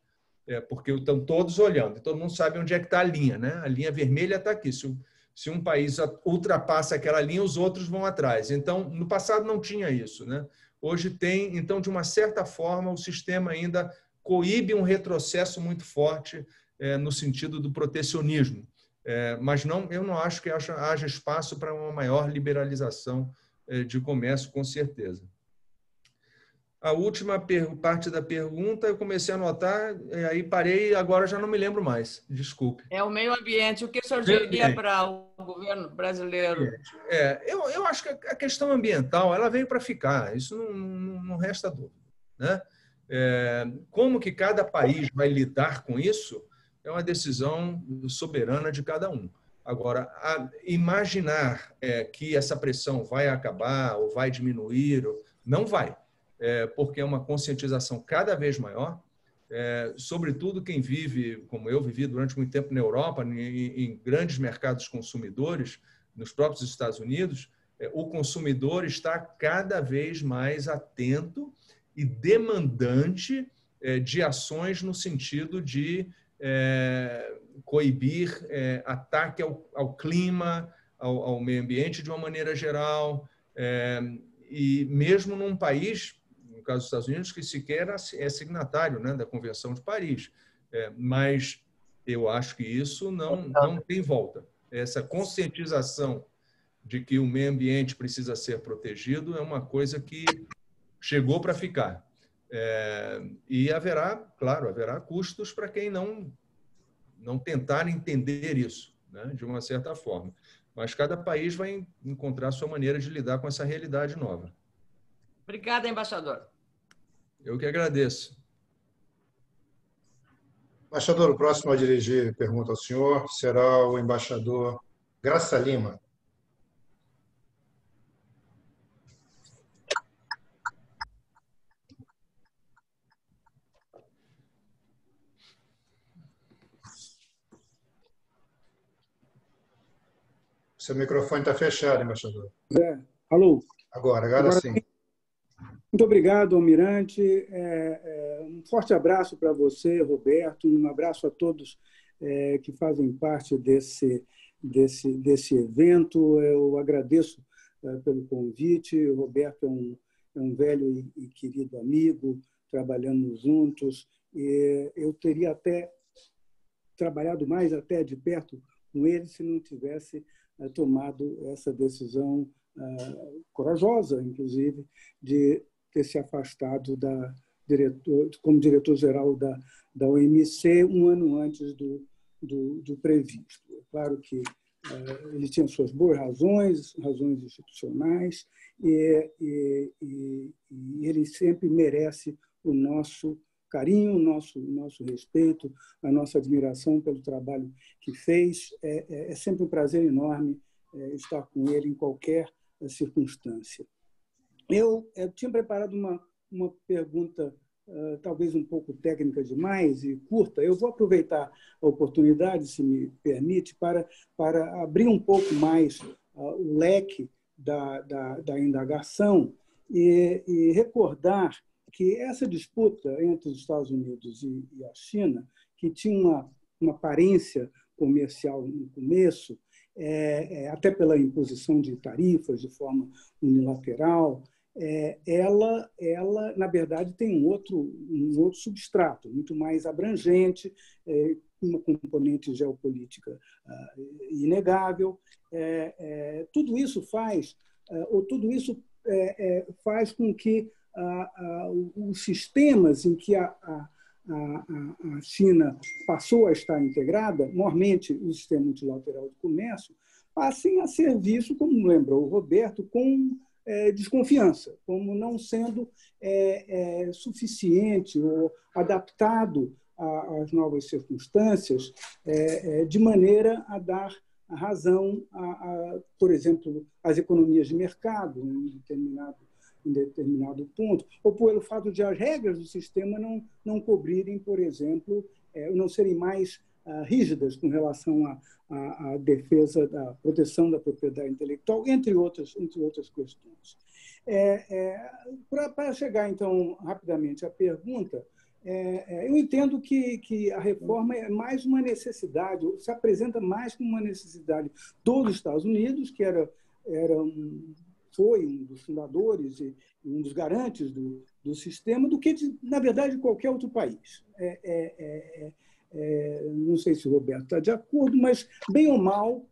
Porque estão todos olhando, e todo mundo sabe onde é que está a linha, né? A linha vermelha está aqui. Se um país ultrapassa aquela linha, os outros vão atrás. Então, no passado não tinha isso, né? Hoje tem, então, de uma certa forma, o sistema ainda coíbe um retrocesso muito forte no sentido do protecionismo. Mas eu não acho que haja espaço para uma maior liberalização de comércio, com certeza. A última parte da pergunta eu comecei a anotar, aí parei e agora já não me lembro mais. Desculpe. É o meio ambiente. O que o senhor diria para o governo brasileiro? Eu acho que a questão ambiental ela veio para ficar. Isso não resta dúvida, né? Como que cada país vai lidar com isso é uma decisão soberana de cada um. Agora, imaginar que essa pressão vai acabar ou vai diminuir, não vai. Porque é uma conscientização cada vez maior, sobretudo quem vive, como eu vivi durante muito tempo na Europa, em grandes mercados consumidores, nos próprios Estados Unidos, o consumidor está cada vez mais atento e demandante de ações no sentido de coibir ataque ao clima, ao meio ambiente de uma maneira geral, e mesmo num país, no caso dos Estados Unidos, que sequer é signatário, né, da Convenção de Paris. Mas eu acho que isso não tem volta. Essa conscientização de que o meio ambiente precisa ser protegido é uma coisa que chegou para ficar. E haverá custos para quem não tentar entender isso, né, de uma certa forma. Mas cada país vai encontrar a sua maneira de lidar com essa realidade nova. Obrigada, embaixador. Eu que agradeço. Embaixador, o próximo a dirigir pergunta ao senhor será o embaixador Graça Lima. Seu microfone está fechado, embaixador. Alô? Agora sim. Muito obrigado, Almirante. Um forte abraço para você, Roberto. Um abraço a todos que fazem parte desse evento. Eu agradeço pelo convite. O Roberto é um velho e querido amigo. Trabalhamos juntos. E eu teria até trabalhado mais até de perto com ele se não tivesse tomado essa decisão corajosa, inclusive, de ter se afastado como diretor-geral da OMC um ano antes do previsto. É claro que ele tinha suas boas razões institucionais, e ele sempre merece o nosso carinho, o nosso respeito, a nossa admiração pelo trabalho que fez. É sempre um prazer enorme estar com ele em qualquer circunstância. Eu tinha preparado uma pergunta talvez um pouco técnica demais e curta. Eu vou aproveitar a oportunidade, se me permite, para abrir um pouco mais o leque da indagação e recordar que essa disputa entre os Estados Unidos e a China, que tinha uma aparência comercial no começo, até pela imposição de tarifas de forma unilateral, ela, na verdade, tem um outro substrato, muito mais abrangente, uma componente geopolítica inegável. Tudo isso faz com que os sistemas em que a China passou a estar integrada, normalmente o sistema multilateral de comércio, passem a ser vistos, como lembrou o Roberto, com desconfiança, como não sendo suficiente ou adaptado às novas circunstâncias, de maneira a dar a razão, por exemplo, às economias de mercado em em determinado ponto, ou pelo fato de as regras do sistema não cobrirem, por exemplo, não serem mais rígidas com relação à defesa da proteção da propriedade intelectual, entre outras questões. Para chegar, então, rapidamente à pergunta, eu entendo que a reforma é mais uma necessidade, se apresenta mais como uma necessidade dos Estados Unidos, que foi um dos fundadores e um dos garantes do sistema, do que, na verdade, de qualquer outro país. Não sei se o Roberto está de acordo, mas, bem ou mal,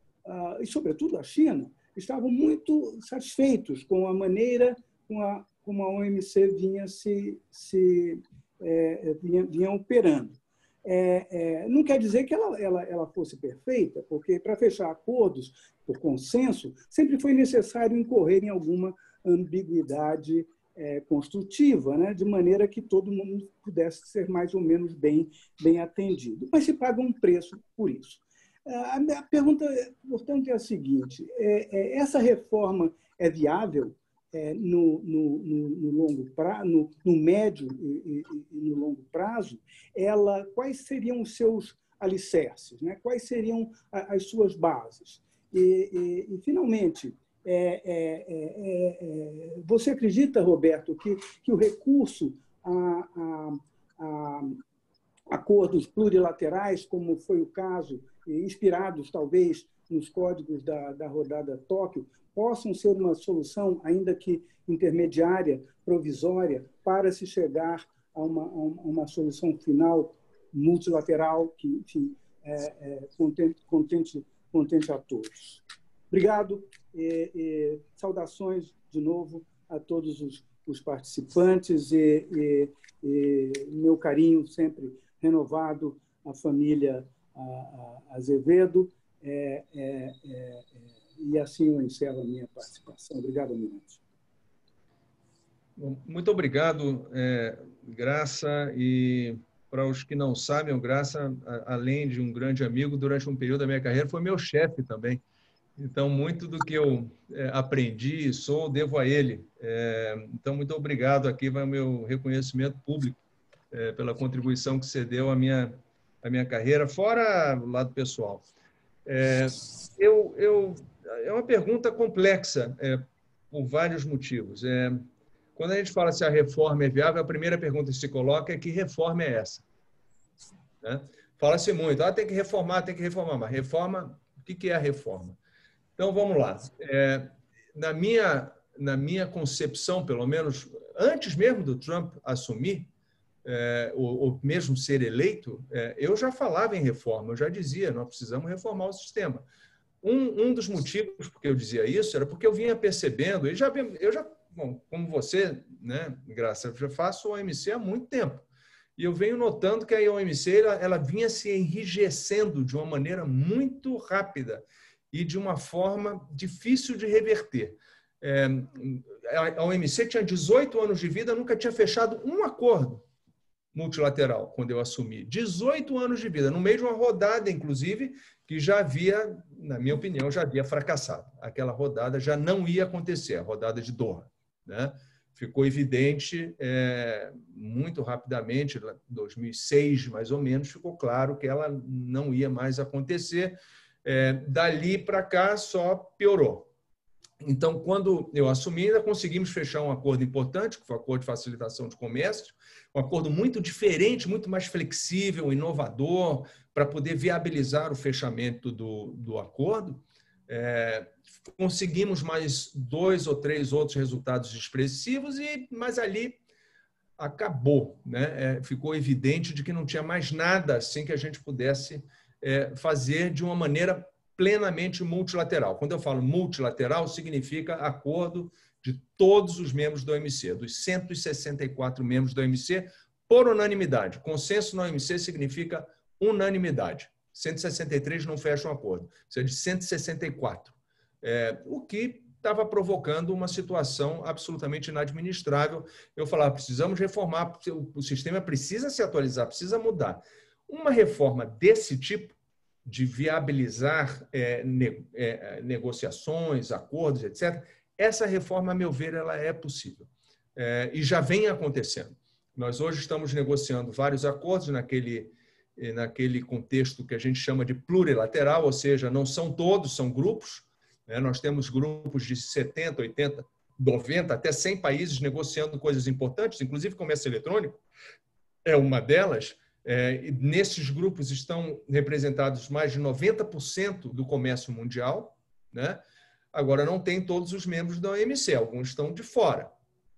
e sobretudo a China, estavam muito satisfeitos com a maneira como a OMC vinha operando. Não quer dizer que ela fosse perfeita, porque para fechar acordos por consenso sempre foi necessário incorrer em alguma ambiguidade construtiva, né? De maneira que todo mundo pudesse ser mais ou menos bem atendido. Mas se paga um preço por isso. A minha pergunta, portanto, é a seguinte: essa reforma é viável no médio e no longo prazo? Quais seriam os seus alicerces, né? Quais seriam as suas bases? E finalmente, você acredita, Roberto, que o recurso a acordos plurilaterais, como foi o caso, inspirados talvez nos códigos da rodada Tóquio, possam ser uma solução, ainda que intermediária, provisória, para se chegar a uma solução final multilateral que, enfim, contente a todos. Obrigado e saudações de novo a todos os participantes e meu carinho sempre renovado à família Azevedo. E assim eu encerro a minha participação. Obrigado, Almirante. Muito obrigado, Graça. E para os que não sabem, o Graça, além de um grande amigo, durante um período da minha carreira, foi meu chefe também. Então, muito do que eu aprendi e sou, devo a ele. Então, muito obrigado. Aqui vai o meu reconhecimento público pela contribuição que você deu à minha carreira, fora o lado pessoal. É uma pergunta complexa, por vários motivos. Quando a gente fala se a reforma é viável, a primeira pergunta que se coloca é: que reforma é essa? Né? Fala-se muito, tem que reformar, mas reforma, o que é a reforma? Então, vamos lá. Na minha concepção, pelo menos, antes mesmo do Trump assumir, ou mesmo ser eleito, eu já falava em reforma, eu já dizia, nós precisamos reformar o sistema. Um dos motivos porque eu dizia isso era porque eu vinha percebendo, bom, como você, né, Graça, eu já faço OMC há muito tempo, e eu venho notando que a OMC ela vinha se enrijecendo de uma maneira muito rápida e de uma forma difícil de reverter. A OMC tinha 18 anos de vida, nunca tinha fechado um acordo multilateral quando eu assumi. 18 anos de vida, no meio de uma rodada, inclusive, que já havia, na minha opinião, já havia fracassado. Aquela rodada já não ia acontecer, a rodada de Doha, né? Ficou evidente muito rapidamente, em 2006, mais ou menos, ficou claro que ela não ia mais acontecer. Dali para cá, só piorou. Então, quando eu assumi, ainda conseguimos fechar um acordo importante, que foi o Acordo de Facilitação de Comércio, um acordo muito diferente, muito mais flexível, inovador, para poder viabilizar o fechamento do acordo. Conseguimos mais 2 ou 3 outros resultados expressivos, mas ali acabou, né? Ficou evidente de que não tinha mais nada assim que a gente pudesse fazer de uma maneira plenamente multilateral. Quando eu falo multilateral, significa acordo de todos os membros do OMC, dos 164 membros do OMC, por unanimidade. Consenso na OMC significa unanimidade. 163 não fecha um acordo, precisa de 164. O que estava provocando uma situação absolutamente inadministrável. Eu falava, precisamos reformar, o sistema precisa se atualizar, precisa mudar. Uma reforma desse tipo, de viabilizar negociações, acordos, etc., essa reforma, a meu ver, ela é possível. e já vem acontecendo. Nós hoje estamos negociando vários acordos naquele contexto que a gente chama de plurilateral, ou seja, não são todos, são grupos. Nós temos grupos de 70, 80, 90, até 100 países negociando coisas importantes, inclusive comércio eletrônico é uma delas. Nesses grupos estão representados mais de 90% do comércio mundial, né? Agora, não tem todos os membros da OMC, alguns estão de fora.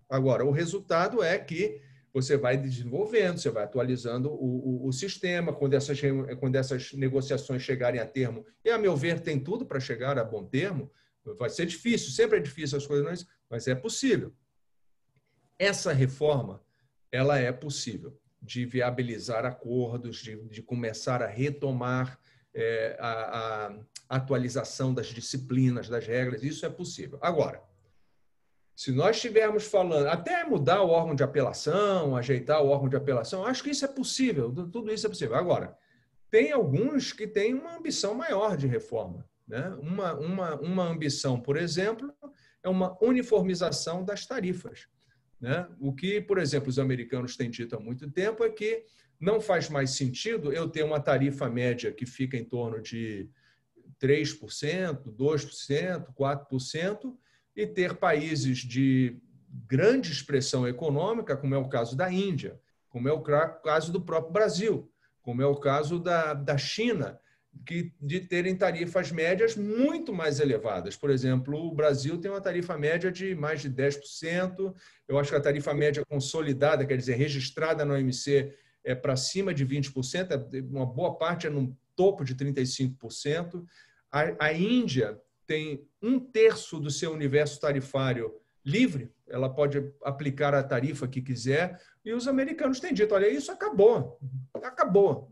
Agora, o resultado é que você vai desenvolvendo, você vai atualizando o sistema, quando essas negociações chegarem a termo, e, a meu ver, tem tudo para chegar a bom termo. Vai ser difícil, sempre é difícil as coisas, mas é possível. Essa reforma, ela é possível, de viabilizar acordos, de começar a retomar a atualização das disciplinas, das regras, isso é possível. Agora, se nós estivermos falando, até mudar o órgão de apelação, ajeitar o órgão de apelação, acho que isso é possível, tudo isso é possível. Agora, tem alguns que têm uma ambição maior de reforma, né? Uma ambição, por exemplo, é uma uniformização das tarifas, né? O que, por exemplo, os americanos têm dito há muito tempo é que não faz mais sentido eu ter uma tarifa média que fica em torno de 3%, 2%, 4%, e ter países de grande expressão econômica, como é o caso da Índia, como é o caso do próprio Brasil, como é o caso da China, de terem tarifas médias muito mais elevadas. Por exemplo, o Brasil tem uma tarifa média de mais de 10%. Eu acho que a tarifa média consolidada, quer dizer, registrada na OMC, é para cima de 20%, uma boa parte é no topo de 35%. A Índia tem 1/3 do seu universo tarifário livre, ela pode aplicar a tarifa que quiser, e os americanos têm dito, olha, isso acabou,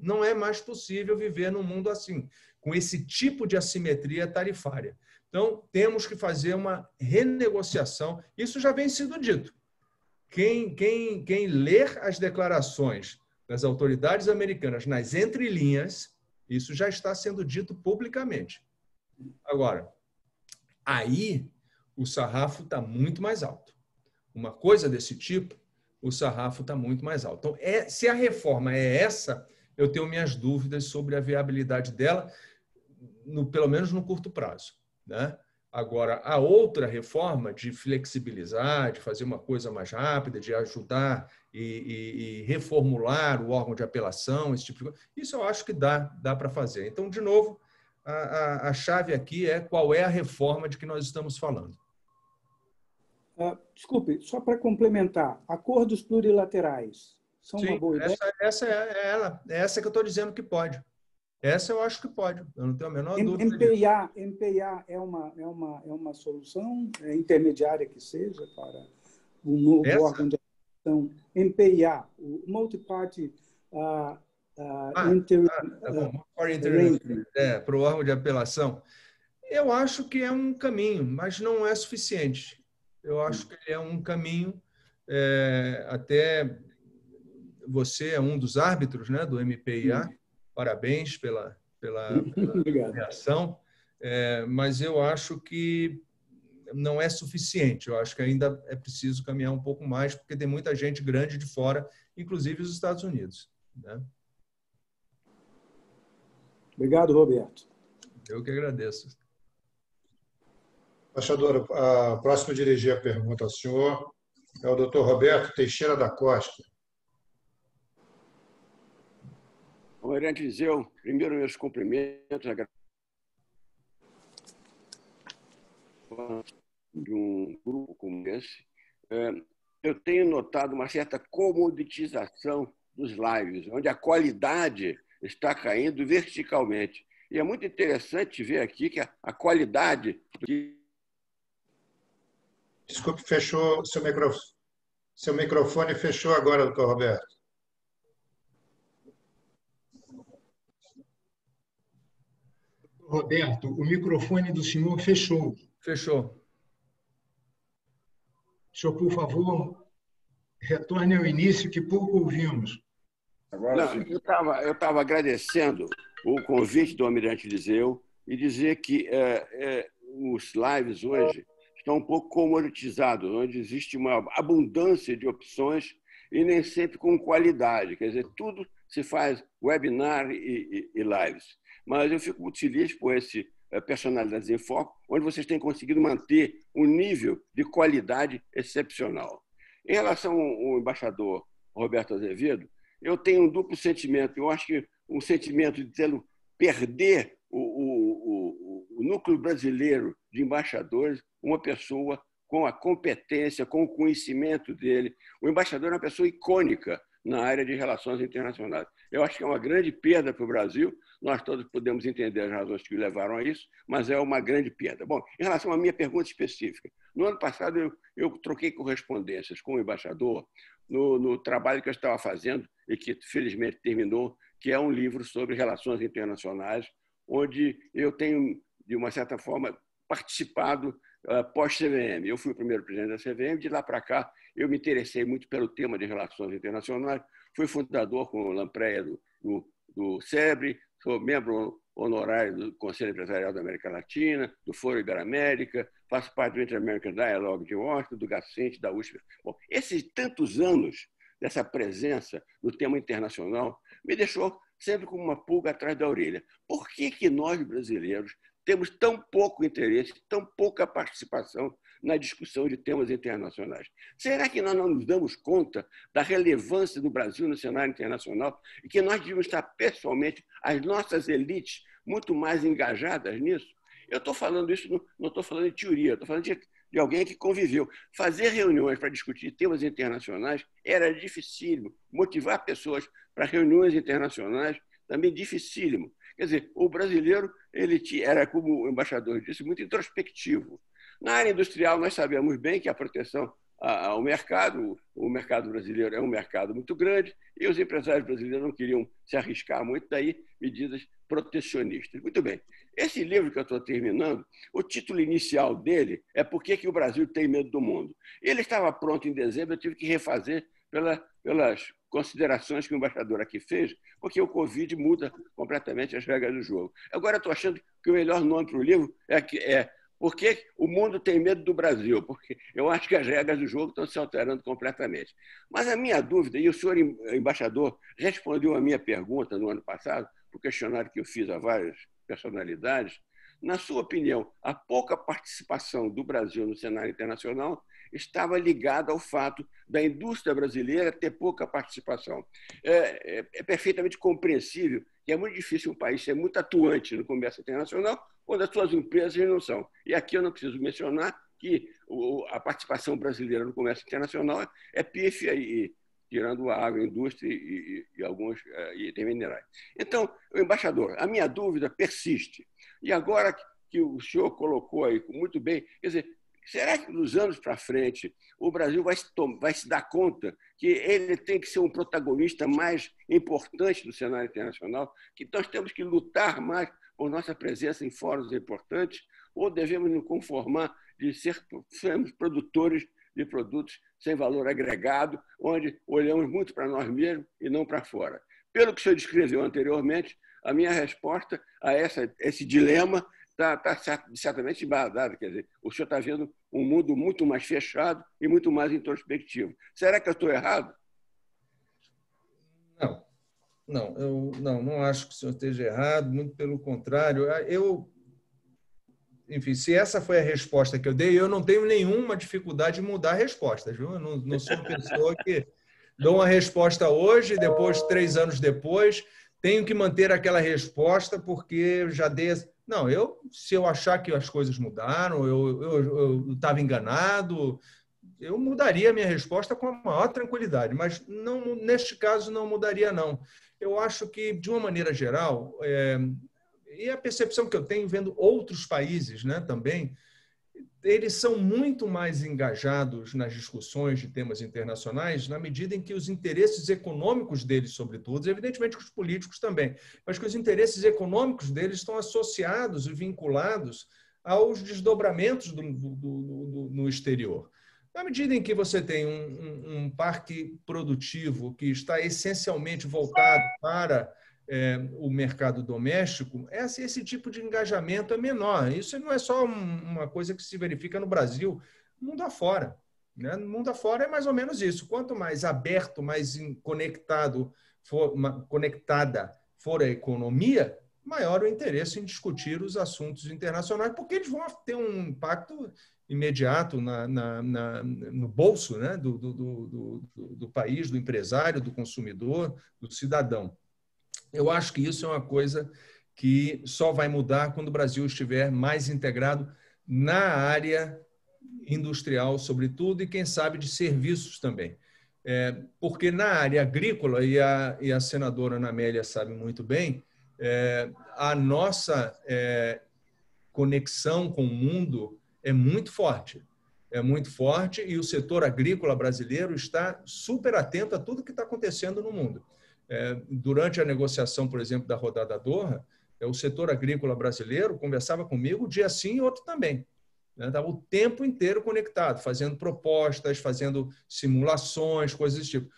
não é mais possível viver num mundo assim, com esse tipo de assimetria tarifária. Então, temos que fazer uma renegociação, isso já vem sendo dito. Quem ler as declarações das autoridades americanas nas entrelinhas, isso já está sendo dito publicamente. Agora, aí o sarrafo está muito mais alto. Uma coisa desse tipo, o sarrafo está muito mais alto. Então, se a reforma é essa, eu tenho minhas dúvidas sobre a viabilidade dela, pelo menos no curto prazo, né? Agora, a outra reforma de flexibilizar, de fazer uma coisa mais rápida, de ajudar e reformular o órgão de apelação, esse tipo de coisa, isso eu acho que dá para fazer. Então, de novo, a chave aqui é qual é a reforma de que nós estamos falando. Desculpe, só para complementar, acordos plurilaterais são uma boa ideia? Essa é ela. É essa que eu estou dizendo que pode. Essa eu acho que pode. Eu não tenho a menor dúvida. MPA é uma solução intermediária que seja para um novo órgão de apelação? MPA, o Multi-Party para o órgão de apelação. Eu acho que é um caminho, mas não é suficiente. Eu acho que ele é um caminho, até você é um dos árbitros, né, do MPIA, parabéns pela reação, mas eu acho que não é suficiente. Eu acho que ainda é preciso caminhar um pouco mais, porque tem muita gente grande de fora, inclusive os Estados Unidos, né? Obrigado, Roberto. Eu que agradeço. Embaixador, a próxima a dirigir a pergunta ao senhor é o Dr. Roberto Teixeira da Costa. Almirante Viseu, primeiro meus cumprimentos de um grupo como esse. Eu tenho notado uma certa comoditização dos lives, onde a qualidade está caindo verticalmente. E é muito interessante ver aqui que a qualidade... Desculpe, fechou seu microfone. Seu microfone fechou agora, doutor Roberto. Roberto, o microfone do senhor fechou. Fechou. Senhor, por favor, retorne ao início, que pouco ouvimos. Agora, não, eu estava agradecendo o convite do Almirante Viseu e dizer que os lives hoje está um pouco comoditizado, onde existe uma abundância de opções e nem sempre com qualidade. Quer dizer, tudo se faz webinar e lives. Mas eu fico muito feliz por esse Personalidades em Foco, onde vocês têm conseguido manter um nível de qualidade excepcional. Em relação ao embaixador Roberto Azevedo, eu tenho um duplo sentimento. Eu acho que um sentimento de perder o núcleo brasileiro de embaixadores, uma pessoa com a competência, com o conhecimento dele. O embaixador é uma pessoa icônica na área de relações internacionais. Eu acho que é uma grande perda para o Brasil. Nós todos podemos entender as razões que o levaram a isso, mas é uma grande perda. Bom, em relação à minha pergunta específica, no ano passado eu troquei correspondências com o embaixador no trabalho que eu estava fazendo e que felizmente terminou, que é um livro sobre relações internacionais, onde eu tenho, de uma certa forma, participado pós-CVM. Eu fui o primeiro presidente da CVM, de lá para cá eu me interessei muito pelo tema de relações internacionais, fui fundador com o Lampreia do SEBRE, sou membro honorário do Conselho Empresarial da América Latina, do Foro Ibero-América, faço parte do Inter-American Dialogue de Washington, do GACENT, da USP. Bom, esses tantos anos dessa presença no tema internacional me deixou sempre com uma pulga atrás da orelha. Por que nós, brasileiros, temos tão pouco interesse, tão pouca participação na discussão de temas internacionais? Será que nós não nos damos conta da relevância do Brasil no cenário internacional e que nós devíamos estar, pessoalmente, as nossas elites, muito mais engajadas nisso? Eu estou falando isso, não estou falando de teoria, estou falando de alguém que conviveu. Fazer reuniões para discutir temas internacionais era dificílimo. Motivar pessoas para reuniões internacionais também dificílimo. Quer dizer, o brasileiro ele era, como o embaixador disse, muito introspectivo. Na área industrial, nós sabemos bem que a proteção ao mercado, o mercado brasileiro é um mercado muito grande e os empresários brasileiros não queriam se arriscar muito, daí medidas protecionistas. Muito bem. Esse livro que eu estou terminando, o título inicial dele é Por que o Brasil tem medo do mundo? Ele estava pronto em dezembro, eu tive que refazer pelas considerações que o embaixador aqui fez, porque o Covid muda completamente as regras do jogo. Agora, eu estou achando que o melhor nome para o livro é Por que o mundo tem medo do Brasil? Porque eu acho que as regras do jogo estão se alterando completamente. Mas a minha dúvida, e o senhor embaixador respondeu a minha pergunta no ano passado, o questionário que eu fiz a várias personalidades, na sua opinião, a pouca participação do Brasil no cenário internacional estava ligada ao fato da indústria brasileira ter pouca participação. É perfeitamente compreensível que é muito difícil um país ser muito atuante no comércio internacional quando as suas empresas não são. E aqui eu não preciso mencionar que a participação brasileira no comércio internacional é pífia, tirando a agroindústria e alguns itens minerais. Então, embaixador, a minha dúvida persiste. E agora que o senhor colocou aí muito bem, quer dizer, será que nos anos para frente o Brasil vai se dar conta que ele tem que ser um protagonista mais importante do cenário internacional, que nós temos que lutar mais por nossa presença em fóruns importantes, ou devemos nos conformar de sermos produtores de produtos sem valor agregado, onde olhamos muito para nós mesmos e não para fora? Pelo que o senhor descreveu anteriormente, a minha resposta a esse dilema está certamente embasada. Quer dizer, o senhor está vendo um mundo muito mais fechado e muito mais introspectivo. Será que eu estou errado? Eu não acho que o senhor esteja errado, muito pelo contrário. Enfim, se essa foi a resposta que eu dei, eu não tenho nenhuma dificuldade em mudar respostas, viu? Eu não sou uma pessoa que dou uma resposta hoje, depois, 3 anos depois, tenho que manter aquela resposta porque eu já dei... Não, se eu achar que as coisas mudaram, eu estava enganado, eu mudaria a minha resposta com a maior tranquilidade, mas não, neste caso não mudaria, não. Eu acho que, de uma maneira geral, e a percepção que eu tenho vendo outros países, né, também, eles são muito mais engajados nas discussões de temas internacionais na medida em que os interesses econômicos deles, sobretudo, evidentemente os políticos também, mas que os interesses econômicos deles estão associados e vinculados aos desdobramentos no exterior. Na medida em que você tem um parque produtivo que está essencialmente voltado para o mercado doméstico, esse tipo de engajamento é menor. Isso não é só uma coisa que se verifica no Brasil, mundo afora. Né? No mundo afora é mais ou menos isso. Quanto mais aberto, mais conectada for a economia, maior o interesse em discutir os assuntos internacionais, porque eles vão ter um impacto imediato no bolso, né, do país, do empresário, do consumidor, do cidadão. Eu acho que isso é uma coisa que só vai mudar quando o Brasil estiver mais integrado na área industrial, sobretudo, e, quem sabe, de serviços também. Porque na área agrícola, e a senadora Ana Amélia sabe muito bem, a nossa conexão com o mundo é muito forte. É muito forte, e o setor agrícola brasileiro está super atento a tudo que está acontecendo no mundo. Durante a negociação, por exemplo, da rodada Doha, o setor agrícola brasileiro conversava comigo um dia sim e outro também. Estava o tempo inteiro conectado, fazendo propostas, fazendo simulações, coisas desse tipo.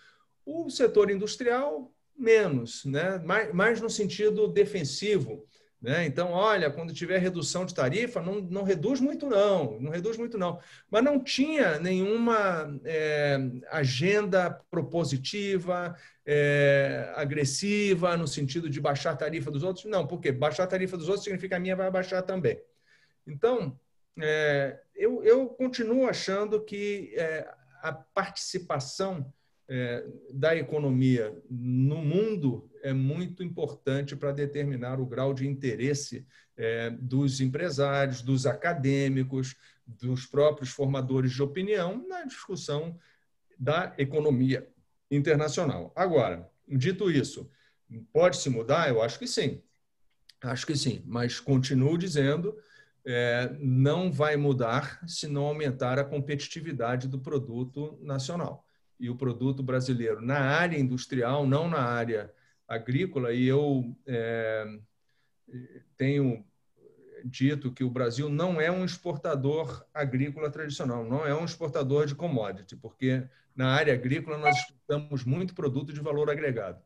O setor industrial, menos, né? mais no sentido defensivo. Né? Então, olha, quando tiver redução de tarifa, não reduz muito não reduz muito não. Mas não tinha nenhuma agenda propositiva, agressiva, no sentido de baixar a tarifa dos outros. Não, porque baixar a tarifa dos outros significa que a minha vai baixar também. Então, eu continuo achando que a participação da economia no mundo é muito importante para determinar o grau de interesse dos empresários, dos acadêmicos, dos próprios formadores de opinião na discussão da economia internacional. Agora, dito isso, pode-se mudar? Eu acho que sim. Acho que sim, mas continuo dizendo, não vai mudar se não aumentar a competitividade do produto nacional. E o produto brasileiro na área industrial, não na área agrícola, e eu tenho dito que o Brasil não é um exportador agrícola tradicional, não é um exportador de commodity, porque na área agrícola nós exportamos muito produto de valor agregado.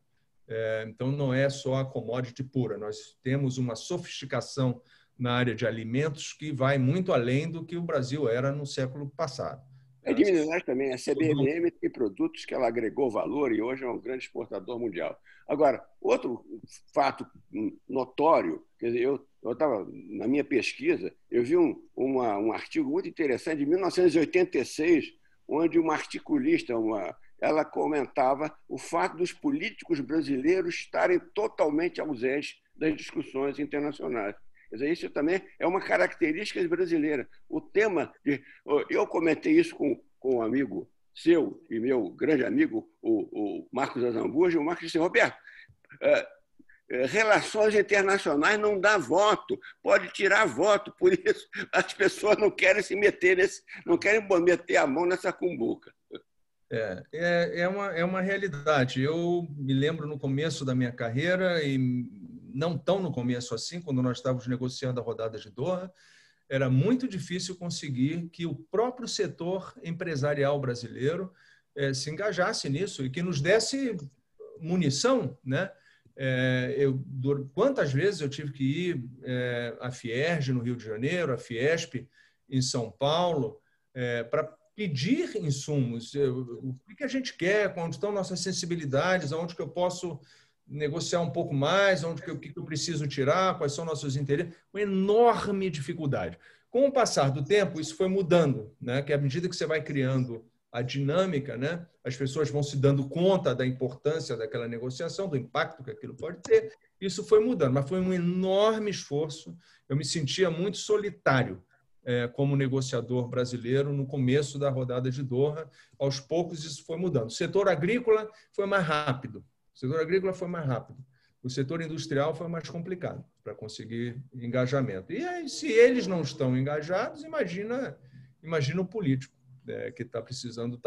Então, não é só a commodity pura, nós temos uma sofisticação na área de alimentos que vai muito além do que o Brasil era no século passado. De Minas Gerais também, a CBMM tem produtos que ela agregou valor e hoje é um grande exportador mundial. Agora, outro fato notório, quer dizer, eu estava na minha pesquisa, eu vi um artigo muito interessante de 1986, onde uma articulista, ela comentava o fato dos políticos brasileiros estarem totalmente ausentes das discussões internacionais. Quer dizer, isso também é uma característica brasileira. O tema eu comentei isso com um amigo seu e meu grande amigo, o Marcos Azambuja, e o Marcos disse: Roberto, relações internacionais não dá voto, pode tirar voto, por isso as pessoas não querem se meter não querem meter a mão nessa cumbuca. É uma realidade. Eu me lembro no começo da minha carreira, e não tão no começo assim, quando nós estávamos negociando a rodada de Doha, era muito difícil conseguir que o próprio setor empresarial brasileiro se engajasse nisso e que nos desse munição, né? Quantas vezes eu tive que ir à Fierj, no Rio de Janeiro, à Fiesp, em São Paulo, para pedir insumos. O que a gente quer, onde estão nossas sensibilidades, onde que eu posso negociar um pouco mais, o que eu preciso tirar, quais são nossos interesses. Uma enorme dificuldade. Com o passar do tempo, isso foi mudando, né? Que à medida que você vai criando a dinâmica, né? As pessoas vão se dando conta da importância daquela negociação, do impacto que aquilo pode ter. Isso foi mudando, mas foi um enorme esforço. Eu me sentia muito solitário como negociador brasileiro no começo da rodada de Doha. Aos poucos, isso foi mudando. O setor agrícola foi mais rápido. O setor agrícola foi mais rápido. O setor industrial foi mais complicado para conseguir engajamento. E aí, se eles não estão engajados, imagina o político que está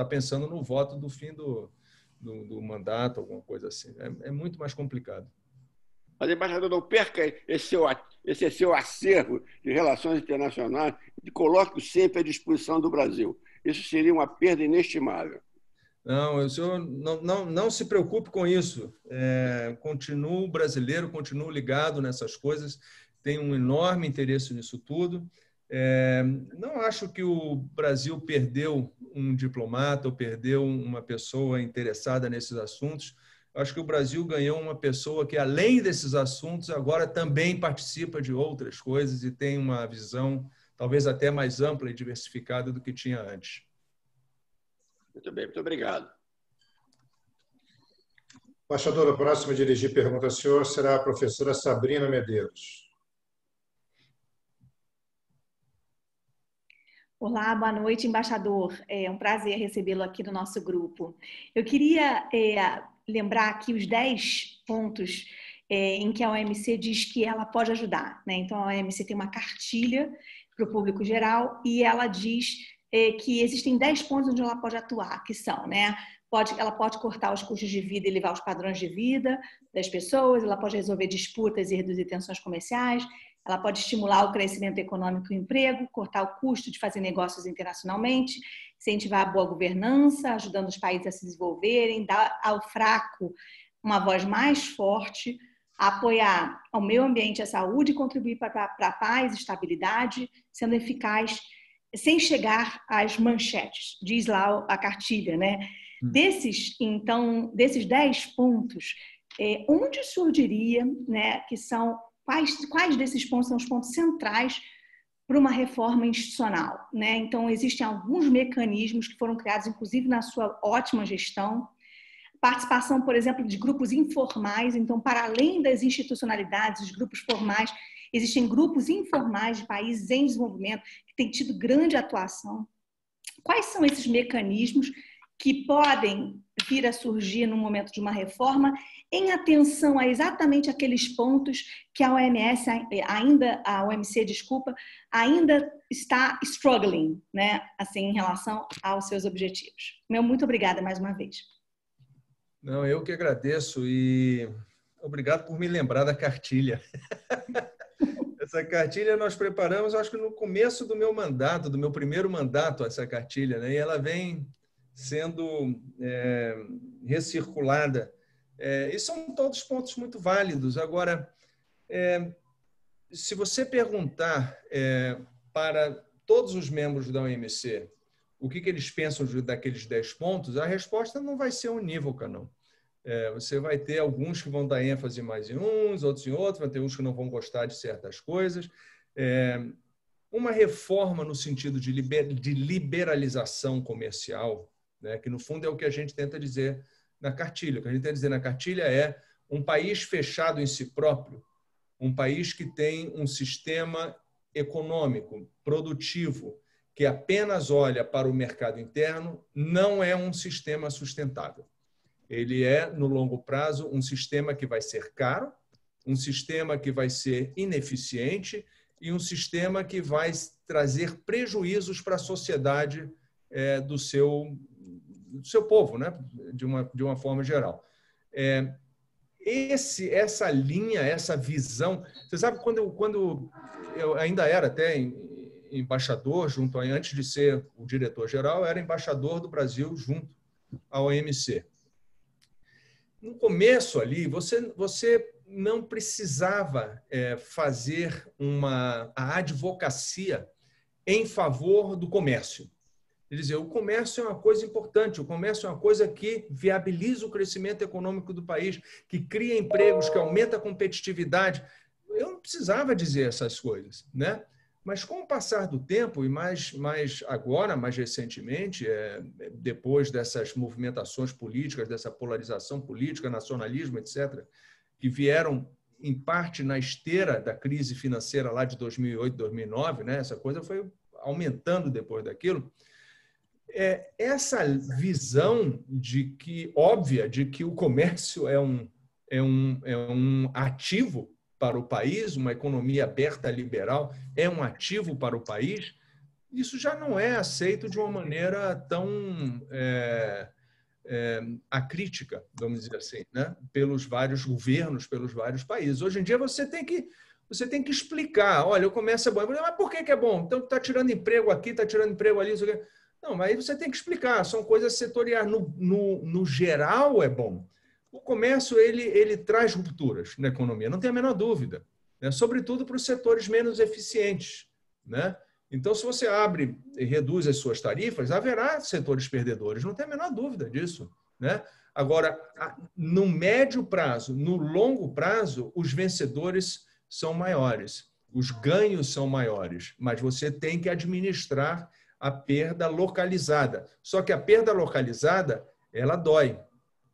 pensando no voto do fim do mandato, alguma coisa assim. É muito mais complicado. Mas, embaixador, não perca esse seu acervo de relações internacionais e coloque-o sempre à disposição do Brasil. Isso seria uma perda inestimável. Não, o senhor não se preocupe com isso. Continuo brasileiro, continuo ligado nessas coisas, tenho um enorme interesse nisso tudo. Não acho que o Brasil perdeu um diplomata ou perdeu uma pessoa interessada nesses assuntos. Acho que o Brasil ganhou uma pessoa que, além desses assuntos, agora também participa de outras coisas e tem uma visão talvez até mais ampla e diversificada do que tinha antes. Muito bem, muito obrigado. Embaixador, a próxima a dirigir pergunta ao senhor será a professora Sabrina Medeiros. Olá, boa noite, embaixador. É um prazer recebê-lo aqui no nosso grupo. Eu queria lembrar aqui os 10 pontos em que a OMC diz que ela pode ajudar, né? Então, a OMC tem uma cartilha para o público geral e ela diz que existem 10 pontos onde ela pode atuar, que são, né? Ela pode cortar os custos de vida e elevar os padrões de vida das pessoas, ela pode resolver disputas e reduzir tensões comerciais, ela pode estimular o crescimento econômico e o emprego, cortar o custo de fazer negócios internacionalmente, incentivar a boa governança, ajudando os países a se desenvolverem, dar ao fraco uma voz mais forte, apoiar o meio ambiente e a saúde e contribuir para a paz e estabilidade, sendo eficaz sem chegar às manchetes, diz lá a cartilha, né? Desses 10 pontos, onde o senhor diria, né, que são, quais desses pontos são os pontos centrais para uma reforma institucional, né? Então, existem alguns mecanismos que foram criados, inclusive na sua ótima gestão, participação, por exemplo, de grupos informais. Então, para além das institucionalidades, os grupos formais, existem grupos informais de países em desenvolvimento que têm tido grande atuação. Quais são esses mecanismos que podem vir a surgir no momento de uma reforma em atenção a exatamente aqueles pontos que a OMC ainda está struggling, né, assim, em relação aos seus objetivos. Muito obrigada mais uma vez. Não, eu que agradeço e obrigado por me lembrar da cartilha. Essa cartilha nós preparamos, acho que no começo do meu mandato, do meu primeiro mandato, essa cartilha, né? E ela vem sendo recirculada. E são todos pontos muito válidos. Agora, se você perguntar para todos os membros da OMC o que eles pensam daqueles 10 pontos, a resposta não vai ser unívoca, não. Você vai ter alguns que vão dar ênfase mais em uns, outros em outros, vai ter uns que não vão gostar de certas coisas. Uma reforma no sentido de liberalização comercial, né, que no fundo é o que a gente tenta dizer na cartilha. O que a gente tenta dizer na cartilha é um país fechado em si próprio, um país que tem um sistema econômico, produtivo, que apenas olha para o mercado interno, não é um sistema sustentável. Ele é, no longo prazo, um sistema que vai ser caro, um sistema que vai ser ineficiente e um sistema que vai trazer prejuízos para a sociedade do seu povo, né? de uma forma geral. Essa linha, essa visão... Você sabe, quando eu ainda era até embaixador, antes de ser o diretor-geral, eu era embaixador do Brasil junto à OMC. No começo ali, você não precisava fazer a advocacia em favor do comércio. Quer dizer, o comércio é uma coisa importante, o comércio é uma coisa que viabiliza o crescimento econômico do país, que cria empregos, que aumenta a competitividade. Eu não precisava dizer essas coisas, né? Mas com o passar do tempo, e mais agora, mais recentemente, depois dessas movimentações políticas, dessa polarização política, nacionalismo, etc., que vieram, em parte, na esteira da crise financeira lá de 2008, 2009, né? Essa coisa foi aumentando depois daquilo. Essa visão óbvia de que o comércio é um ativo para o país, uma economia aberta liberal é um ativo para o país, isso já não é aceito de uma maneira tão acrítica, vamos dizer assim, né? Pelos vários governos, pelos vários países. Hoje em dia você tem que explicar, olha, o comércio é bom, mas por que é bom? Então está tirando emprego aqui, está tirando emprego ali, isso aqui. Não, mas aí você tem que explicar, são coisas setoriais. No geral é bom. O comércio, ele traz rupturas na economia, não tem a menor dúvida, né? Sobretudo para os setores menos eficientes, né? Então, se você abre e reduz as suas tarifas, haverá setores perdedores, não tem a menor dúvida disso, né? Agora, no médio prazo, no longo prazo, os vencedores são maiores, os ganhos são maiores, mas você tem que administrar a perda localizada. Só que a perda localizada, ela dói,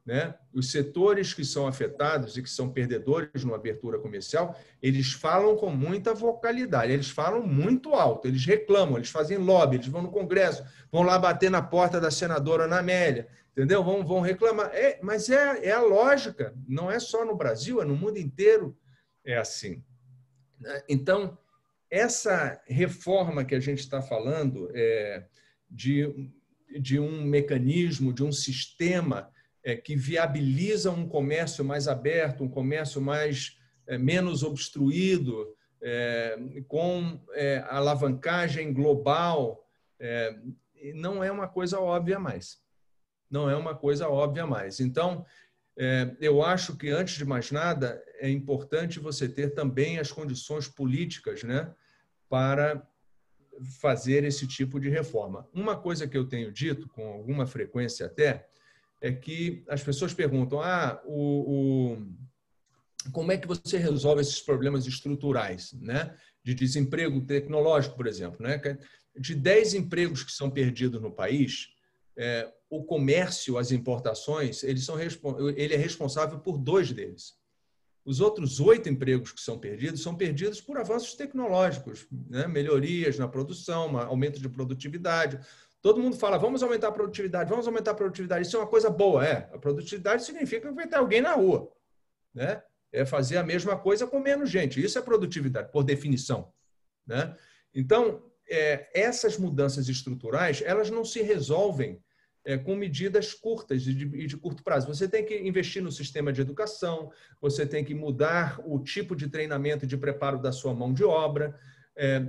né? Os setores que são afetados e que são perdedores numa abertura comercial, eles falam com muita vocalidade, eles falam muito alto, eles reclamam, eles fazem lobby, eles vão no Congresso, vão lá bater na porta da senadora Ana Amélia, entendeu? Vão reclamar. Mas é a lógica, não é só no Brasil, é no mundo inteiro é assim. Então, essa reforma que a gente está falando de um mecanismo, de um sistema que viabiliza um comércio mais aberto, um comércio menos obstruído, com alavancagem global, não é uma coisa óbvia mais. Não é uma coisa óbvia mais. Então, eu acho que, antes de mais nada, é importante você ter também as condições políticas, né, para fazer esse tipo de reforma. Uma coisa que eu tenho dito, com alguma frequência até, é que as pessoas perguntam: como é que você resolve esses problemas estruturais, né? De desemprego tecnológico, por exemplo, né? De 10 empregos que são perdidos no país, o comércio, as importações, ele é responsável por 2 deles. Os outros 8 empregos que são perdidos por avanços tecnológicos, né? Melhorias na produção, aumento de produtividade. Todo mundo fala, vamos aumentar a produtividade, vamos aumentar a produtividade. Isso é uma coisa boa, A produtividade significa que vai ter alguém na rua, né? É fazer a mesma coisa com menos gente. Isso é produtividade, por definição, né? Então, essas mudanças estruturais, elas não se resolvem com medidas curtas e de curto prazo. Você tem que investir no sistema de educação, você tem que mudar o tipo de treinamento e de preparo da sua mão de obra,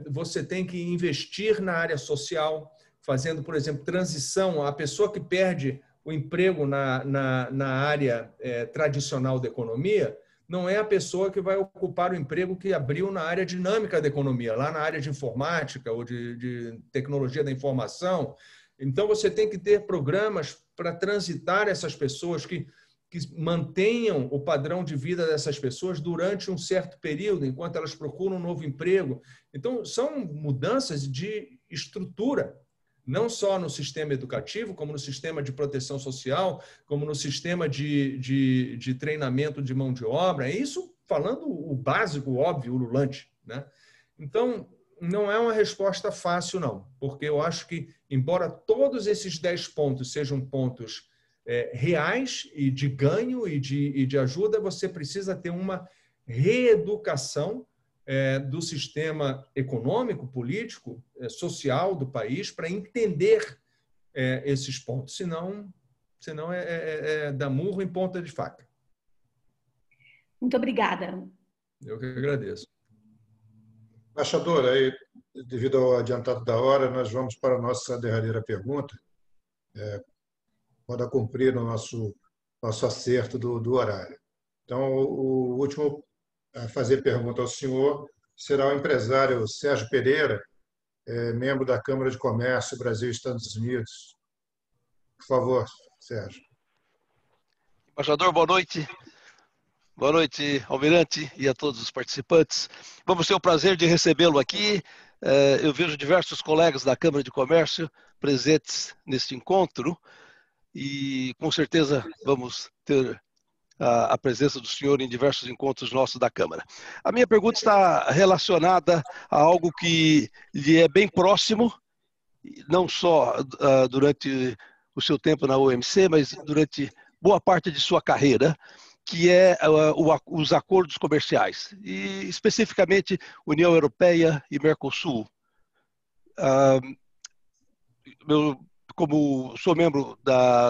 você tem que investir na área social, fazendo, por exemplo, transição. A pessoa que perde o emprego na área tradicional da economia não é a pessoa que vai ocupar o emprego que abriu na área dinâmica da economia, lá na área de informática ou de tecnologia da informação. Então, você tem que ter programas para transitar essas pessoas, que mantenham o padrão de vida dessas pessoas durante um certo período, enquanto elas procuram um novo emprego. Então, são mudanças de estrutura, não só no sistema educativo, como no sistema de proteção social, como no sistema de treinamento de mão de obra. É isso falando o básico, o óbvio, o ululante, né? Então, não é uma resposta fácil, não, porque eu acho que, embora todos esses 10 pontos sejam pontos reais e de ganho e de ajuda, você precisa ter uma reeducação do sistema econômico, político, social do país para entender esses pontos. Senão dá murro em ponta de faca. Muito obrigada. Eu que agradeço. Embaixador, aí, devido ao adiantado da hora, nós vamos para a nossa derradeira pergunta, para cumprir o nosso acerto do horário. Então, o último a fazer pergunta ao senhor será o empresário Sérgio Pereira, membro da Câmara de Comércio Brasil e Estados Unidos. Por favor, Sérgio. Embaixador, boa noite. Boa noite, Almirante, e a todos os participantes. Vamos ter o prazer de recebê-lo aqui. Eu vejo diversos colegas da Câmara de Comércio presentes neste encontro e, com certeza, vamos ter a presença do senhor em diversos encontros nossos da Câmara. A minha pergunta está relacionada a algo que lhe é bem próximo, não só durante o seu tempo na OMC, mas durante boa parte de sua carreira, que é os acordos comerciais, e especificamente União Europeia e Mercosul. Como sou membro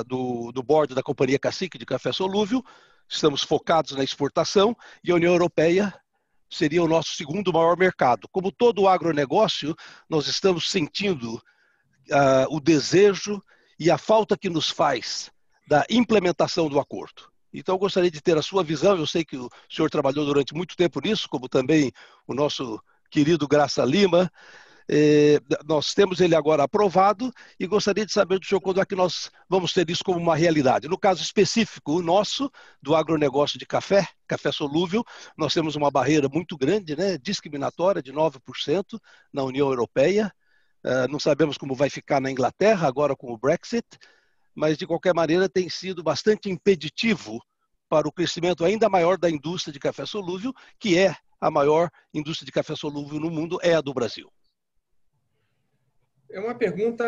do board da Companhia Cacique de Café Solúvel, estamos focados na exportação e a União Europeia seria o nosso segundo maior mercado. Como todo o agronegócio, nós estamos sentindo o desejo e a falta que nos faz da implementação do acordo. Então, eu gostaria de ter a sua visão. Eu sei que o senhor trabalhou durante muito tempo nisso, como também o nosso querido Graça Lima. Nós temos ele agora aprovado e gostaria de saber do senhor quando é que nós vamos ter isso como uma realidade. No caso específico, o nosso, do agronegócio de café, café solúvel, nós temos uma barreira muito grande, né, discriminatória de 9% na União Europeia. Não sabemos como vai ficar na Inglaterra agora com o Brexit, mas de qualquer maneira tem sido bastante impeditivo para o crescimento ainda maior da indústria de café solúvel, que é a maior indústria de café solúvel no mundo, é a do Brasil. É uma pergunta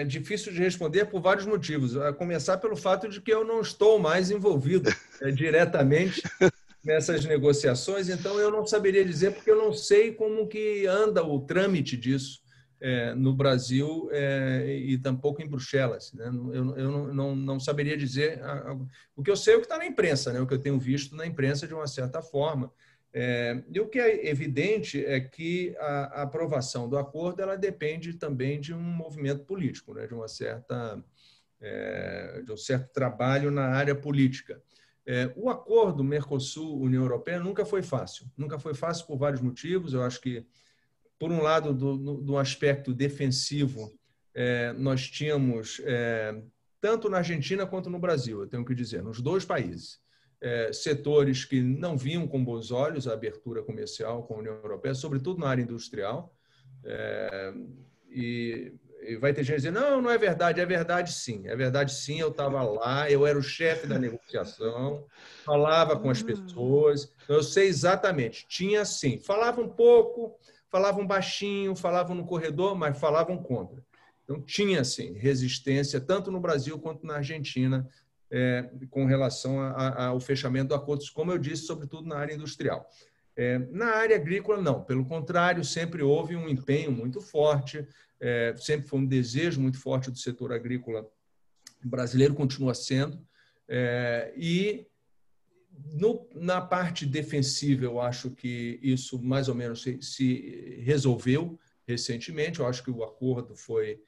difícil de responder por vários motivos. A começar pelo fato de que eu não estou mais envolvido diretamente nessas negociações, então eu não saberia dizer, porque eu não sei como que anda o trâmite disso no Brasil e tampouco em Bruxelas, né? Eu não saberia dizer. O que eu sei é o que está na imprensa, né? O que eu tenho visto na imprensa de uma certa forma. E o que é evidente é que a aprovação do acordo ela depende também de um movimento político, né? De um certo trabalho na área política. O acordo Mercosul-União Europeia nunca foi fácil. Nunca foi fácil por vários motivos. Eu acho que, por um lado, do aspecto defensivo, nós tínhamos, tanto na Argentina quanto no Brasil, eu tenho que dizer, nos dois países, setores que não viam com bons olhos a abertura comercial com a União Europeia, sobretudo na área industrial. E vai ter gente dizendo, não é verdade. É verdade sim, eu estava lá, eu era o chefe da negociação, falava com as pessoas, eu sei exatamente, tinha sim, falavam pouco, falavam baixinho, falavam no corredor, mas falavam contra. Então, tinha, sim, resistência, tanto no Brasil quanto na Argentina, com relação ao fechamento do acordo, como eu disse, sobretudo na área industrial. Na área agrícola, não. Pelo contrário, sempre houve um empenho muito forte, sempre foi um desejo muito forte do setor agrícola brasileiro, continua sendo. E na parte defensiva, eu acho que isso mais ou menos se resolveu recentemente. Eu acho que o acordo foi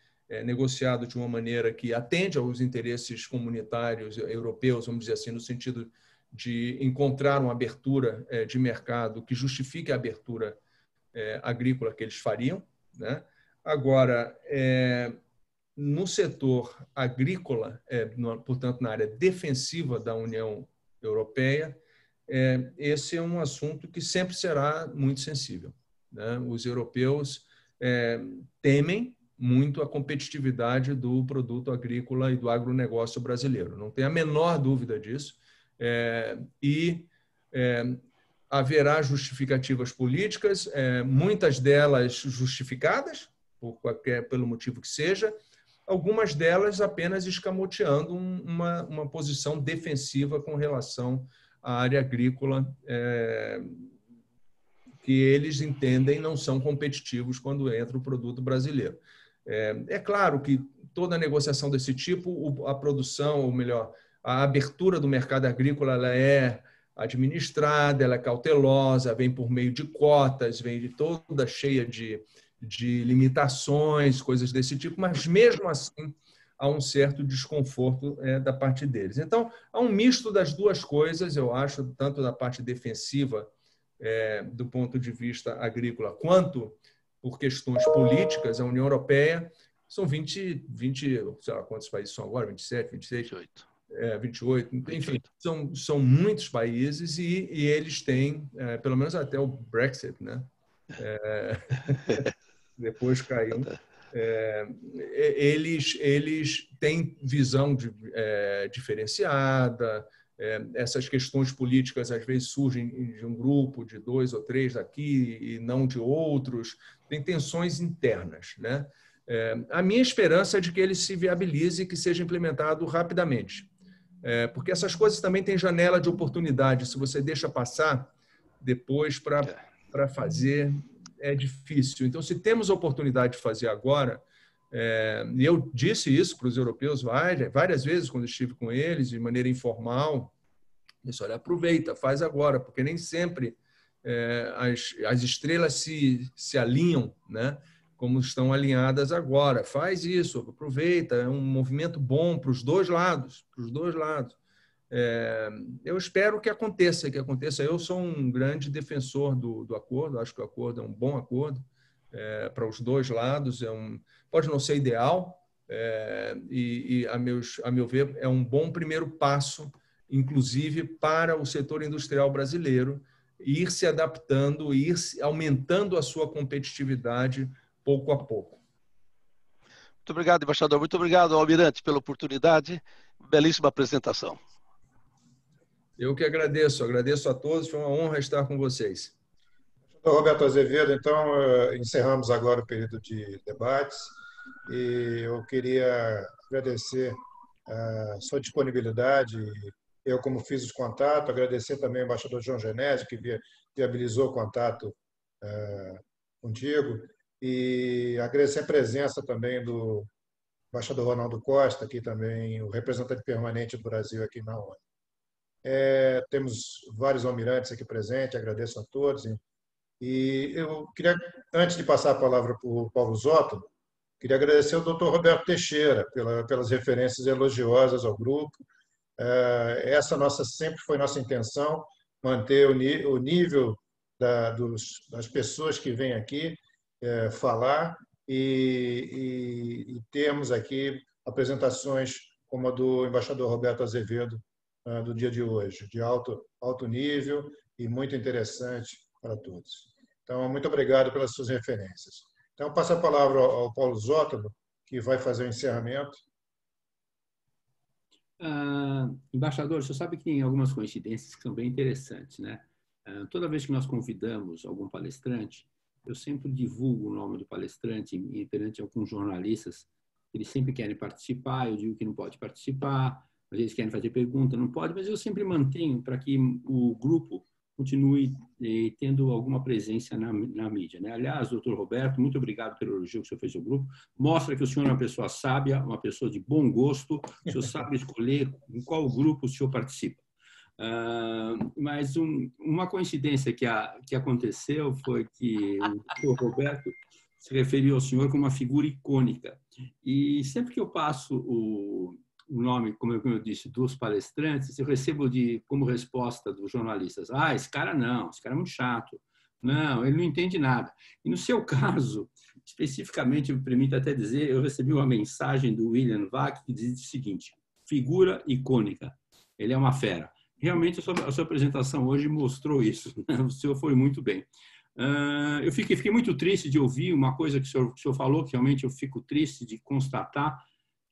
negociado de uma maneira que atende aos interesses comunitários europeus, vamos dizer assim, no sentido de encontrar uma abertura de mercado que justifique a abertura agrícola que eles fariam, né? Agora, no setor agrícola, portanto, na área defensiva da União Europeia, esse é um assunto que sempre será muito sensível, né? Os europeus temem muito a competitividade do produto agrícola e do agronegócio brasileiro. Não tem a menor dúvida disso. Haverá justificativas políticas, muitas delas justificadas, pelo motivo que seja, algumas delas apenas escamoteando uma posição defensiva com relação à área agrícola, que eles entendem não são competitivos quando entra o produto brasileiro. É claro que toda negociação desse tipo, a produção, ou melhor, a abertura do mercado agrícola, ela é administrada, ela é cautelosa, vem por meio de cotas, vem de toda cheia de limitações, coisas desse tipo, mas mesmo assim há um certo desconforto da parte deles. Então, há um misto das duas coisas, eu acho, tanto da parte defensiva do ponto de vista agrícola, quanto por questões políticas. A União Europeia são 20, sei lá quantos países são agora, 27, 26? 28, enfim, são muitos países e eles têm, pelo menos até o Brexit, né? Depois caiu. Eles têm visão diferenciada. Essas questões políticas às vezes surgem de um grupo de 2 ou 3 daqui e não de outros. Tem tensões internas, né? A minha esperança é de que ele se viabilize e que seja implementado rapidamente. Porque essas coisas também têm janela de oportunidade. Se você deixa passar depois para fazer, é difícil. Então, se temos a oportunidade de fazer agora, e eu disse isso para os europeus várias vezes quando estive com eles, de maneira informal, disse, olha, aproveita, faz agora, porque nem sempre as estrelas se alinham, né, como estão alinhadas agora. Faz isso, aproveita, é um movimento bom para os dois lados, eu espero que aconteça. Eu sou um grande defensor do acordo, acho que o acordo é um bom acordo para os dois lados, pode não ser ideal, a meu ver, é um bom primeiro passo, inclusive para o setor industrial brasileiro, ir se adaptando, ir aumentando a sua competitividade pouco a pouco. Muito obrigado, embaixador. Muito obrigado, Almirante, pela oportunidade. Belíssima apresentação. Eu que agradeço a todos, foi uma honra estar com vocês. Roberto Azevedo, então, encerramos agora o período de debates e eu queria agradecer a sua disponibilidade. Eu, como fiz os contatos, agradecer também ao embaixador João Genésio, que viabilizou o contato contigo, e agradecer a presença também do embaixador Ronaldo Costa, aqui também, o representante permanente do Brasil aqui na ONU. Temos vários almirantes aqui presentes, agradeço a todos. E eu queria, antes de passar a palavra para o Paulo Zótolo, queria agradecer ao Dr. Roberto Teixeira pelas referências elogiosas ao grupo. Essa sempre foi nossa intenção, manter o nível das pessoas que vêm aqui falar e termos aqui apresentações como a do embaixador Roberto Azevedo do dia de hoje, de alto nível e muito interessante para todos. Então, muito obrigado pelas suas referências. Então, passo a palavra ao Paulo Zótolo, que vai fazer o encerramento. Embaixador, você sabe que tem algumas coincidências que são bem interessantes, né? Toda vez que nós convidamos algum palestrante, eu sempre divulgo o nome do palestrante perante alguns jornalistas. Eles sempre querem participar, eu digo que não pode participar, às vezes querem fazer pergunta, não pode, mas eu sempre mantenho para que o grupo continue tendo alguma presença na mídia, né? Aliás, doutor Roberto, muito obrigado pelo elogio que o senhor fez ao grupo. Mostra que o senhor é uma pessoa sábia, uma pessoa de bom gosto, o senhor sabe escolher em qual grupo o senhor participa. Mas uma coincidência que aconteceu foi que o doutor Roberto se referiu ao senhor como uma figura icônica. E sempre que eu passo o nome, como eu disse, dos palestrantes, eu recebo como resposta dos jornalistas: esse cara não, esse cara é muito chato, não, ele não entende nada. E no seu caso, especificamente, me permite até dizer, eu recebi uma mensagem do William Vac que diz o seguinte: figura icônica, ele é uma fera. Realmente a sua apresentação hoje mostrou isso, né? O senhor foi muito bem. Eu fiquei muito triste de ouvir uma coisa que o senhor falou, que realmente eu fico triste de constatar,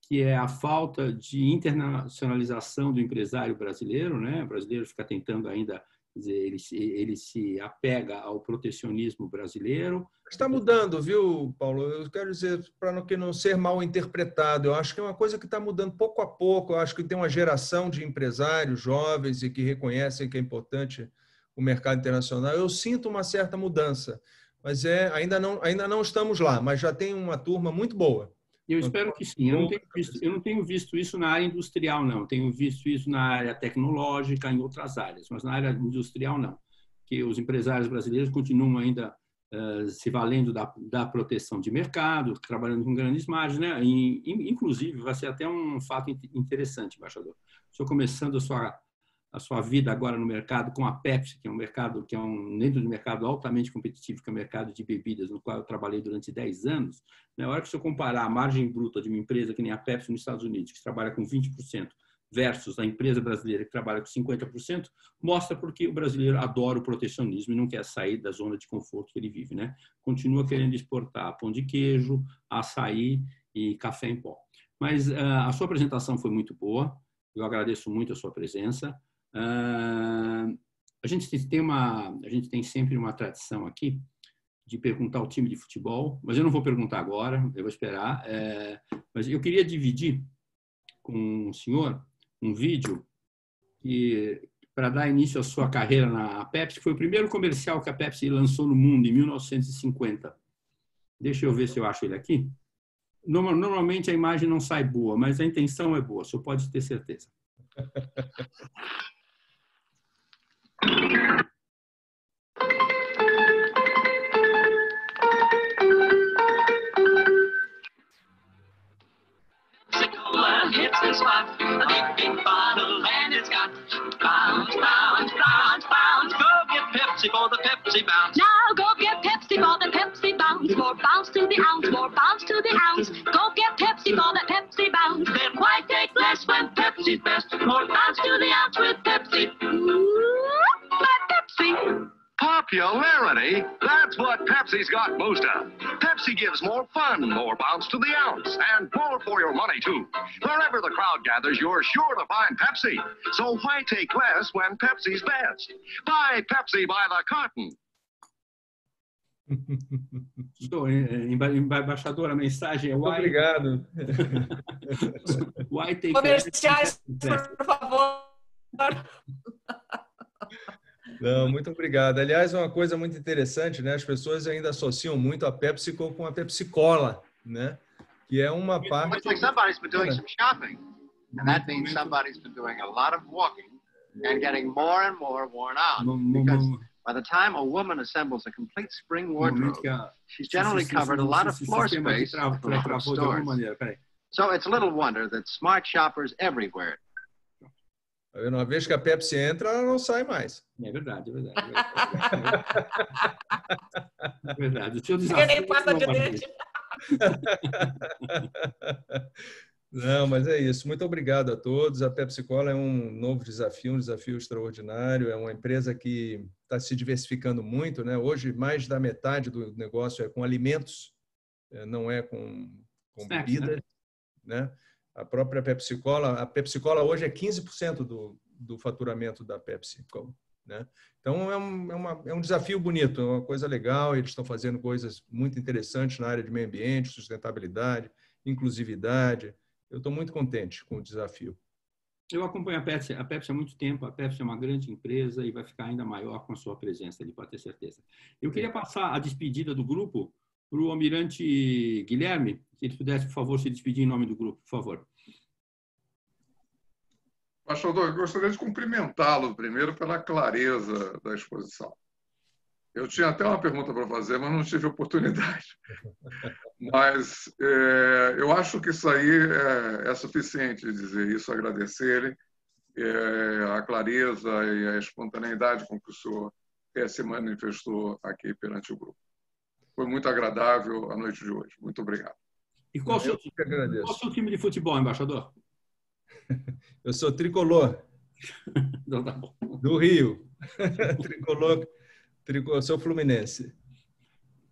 que é a falta de internacionalização do empresário brasileiro, né? O brasileiro fica tentando ainda, dizer, ele se apega ao protecionismo brasileiro. Está mudando, viu, Paulo? Eu quero dizer, para não ser mal interpretado, eu acho que é uma coisa que está mudando pouco a pouco. Eu acho que tem uma geração de empresários jovens e que reconhecem que é importante o mercado internacional. Eu sinto uma certa mudança, mas ainda não estamos lá, mas já tem uma turma muito boa. Eu espero que sim. Eu não tenho visto isso na área industrial, não. Tenho visto isso na área tecnológica, em outras áreas, mas na área industrial, não. Que os empresários brasileiros continuam ainda se valendo da proteção de mercado, trabalhando com grandes margens, né? Inclusive, vai ser até um fato interessante, embaixador. O senhor começando a sua vida agora no mercado com a Pepsi, que é um mercado dentro do mercado altamente competitivo, que é o mercado de bebidas, no qual eu trabalhei durante 10 anos. Na hora que o senhor comparar a margem bruta de uma empresa que nem a Pepsi nos Estados Unidos, que trabalha com 20%, versus a empresa brasileira que trabalha com 50%, mostra porque o brasileiro adora o protecionismo e não quer sair da zona de conforto que ele vive, né? Continua querendo exportar pão de queijo, açaí e café em pó. Mas a sua apresentação foi muito boa, eu agradeço muito a sua presença. A gente tem sempre uma tradição aqui de perguntar ao time de futebol, mas eu não vou perguntar agora, eu vou esperar. Mas eu queria dividir com o senhor um vídeo para dar início à sua carreira na Pepsi, que foi o primeiro comercial que a Pepsi lançou no mundo, em 1950. Deixa eu ver se eu acho ele aqui. Normalmente a imagem não sai boa, mas a intenção é boa, o senhor pode ter certeza. the spot. A big, big bottle and it's got bounce, bounce, bounce, bounce. Go get Pepsi for the Pepsi bounce. Now go get Pepsi for the Pepsi bounce. More bounce to the ounce, more bounce to the ounce. Go get Pepsi for the Pepsi bounce. Then why take less when Pepsi's best? More bounce to the ounce with Pepsi. But Pepsi. Popularity? That's what Pepsi's got most of. Pepsi gives more fun, more bounce to the ounce, and more for your money, too. Wherever the crowd gathers, you're sure to find Pepsi. So why take less when Pepsi's best? Buy Pepsi by the carton. Embaixador, a mensagem é why... Obrigado. Why take comerciais, por favor. Não, muito obrigado. Aliás, uma coisa muito interessante, né? As pessoas ainda associam muito a PepsiCo com a Pepsi-Cola, né? Que é uma parte... It's like somebody's been doing some shopping, and that means somebody's been doing a lot of walking and getting more and more worn out. Because by the time a woman assembles a complete spring wardrobe, she's generally covered a lot of floor space for stores. So it's little wonder that smart shoppers everywhere. Uma vez que a Pepsi entra, ela não sai mais. É verdade, é verdade. É verdade. O seu desafio nem passa de dente. Não, mas é isso. Muito obrigado a todos. A Pepsi-Cola é um novo desafio, um desafio extraordinário. É uma empresa que está se diversificando muito, né? Hoje, mais da metade do negócio é com alimentos, não é com bebidas, né? A própria Pepsi-Cola hoje é 15% do faturamento da PepsiCo, né? Então, é um desafio bonito, é uma coisa legal. Eles estão fazendo coisas muito interessantes na área de meio ambiente, sustentabilidade, inclusividade. Eu estou muito contente com o desafio. Eu acompanho a Pepsi há muito tempo. A Pepsi é uma grande empresa e vai ficar ainda maior com a sua presença ali, pode ter certeza. Eu queria passar a despedida do grupo para o almirante Guilherme, se ele pudesse, por favor, se despedir em nome do grupo, por favor. Embaixador, eu gostaria de cumprimentá-lo primeiro pela clareza da exposição. Eu tinha até uma pergunta para fazer, mas não tive oportunidade. Mas eu acho que isso aí é suficiente dizer isso, agradecer a clareza e a espontaneidade com que o senhor se manifestou aqui perante o grupo. Foi muito agradável a noite de hoje. Muito obrigado. E qual o seu time de futebol, embaixador? Eu sou tricolor. Não, tá bom. Do Rio. Tricolor. Eu sou fluminense.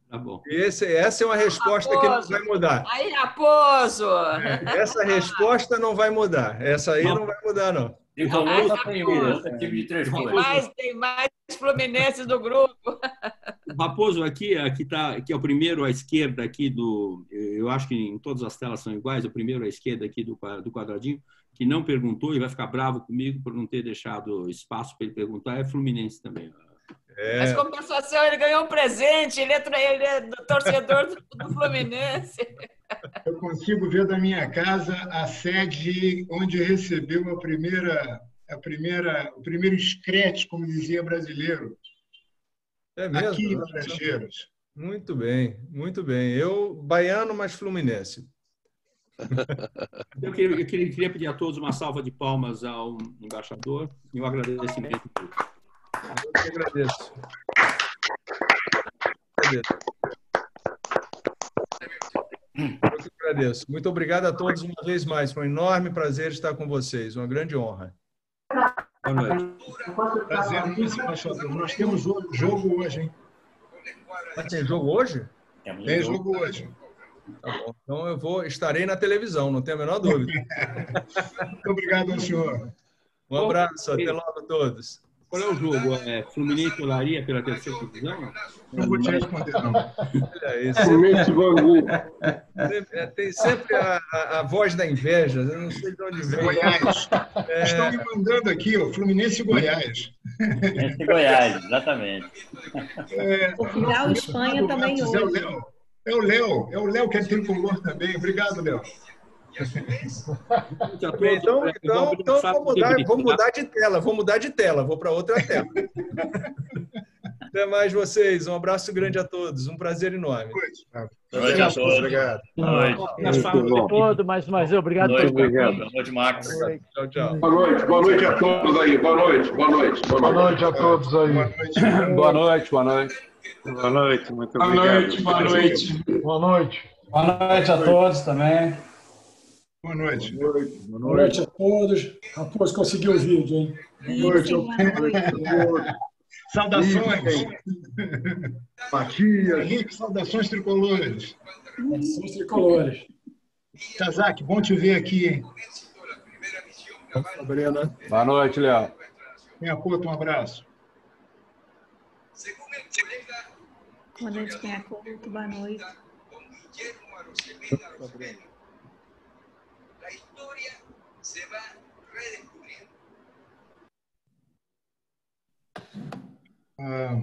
Tá bom. Essa é uma resposta que não vai mudar. Aí, Raposo! Essa resposta não vai mudar. Essa aí não vai mudar, não. Tem mais fluminenses do grupo. Raposo, aqui é o primeiro à esquerda aqui do... Eu acho que em todas as telas são iguais. O primeiro à esquerda aqui do quadradinho, que não perguntou e vai ficar bravo comigo por não ter deixado espaço para ele perguntar, é fluminense também. Mas, compensação, ele ganhou um presente. Ele é torcedor do Fluminense. Eu consigo ver da minha casa a sede onde recebeu o primeiro escrete, como dizia brasileiro. É mesmo? Aqui em Laranjeiras. Muito bem, muito bem. Eu, baiano, mas fluminense. Eu queria pedir a todos uma salva de palmas ao embaixador e um agradecimento. Eu que agradeço. Eu que agradeço. Muito obrigado a todos uma vez mais. Foi um enorme prazer estar com vocês. Uma grande honra. Boa noite. Prazer, embaixador. Nós temos jogo hoje, hein? Tem jogo hoje? Tem jogo hoje. Tá bom. Então estarei na televisão, não tenho a menor dúvida. Muito obrigado ao senhor. Um abraço, até logo a todos. Qual é o jogo? Fluminense Olaria pela terceira divisão? Não vou te responder, não. Olha isso. Fluminense Bangu. Tem sempre a voz da inveja, eu não sei de onde vem. Goiás. Estão me mandando aqui, ó, Fluminense e Goiás. Fluminense e Goiás, exatamente. Portugal e Espanha também hoje. É o Léo que é tricolor também. Obrigado, Léo. Então vou mudar de tela. Vou mudar de tela. Vou para outra tela. Até mais vocês. Um abraço grande a todos. Um prazer enorme. Boa noite a todos. Obrigado. Boa noite. Mais obrigado. Boa noite, Max. Tchau, tchau. Boa noite a todos aí. Boa noite a todos aí. Boa noite. Boa noite, muito obrigado. Boa noite. Boa noite a todos também. Boa noite. Boa noite a todos. Raposo conseguiu o vídeo, hein? Boa noite. Saudações. Matias. Henrique, saudações tricolores. Saudações tricolores. Kazak, bom te ver aqui, hein? Boa noite, Léo. Minha puta, um abraço. Boa noite, minha puta, boa noite. Ah,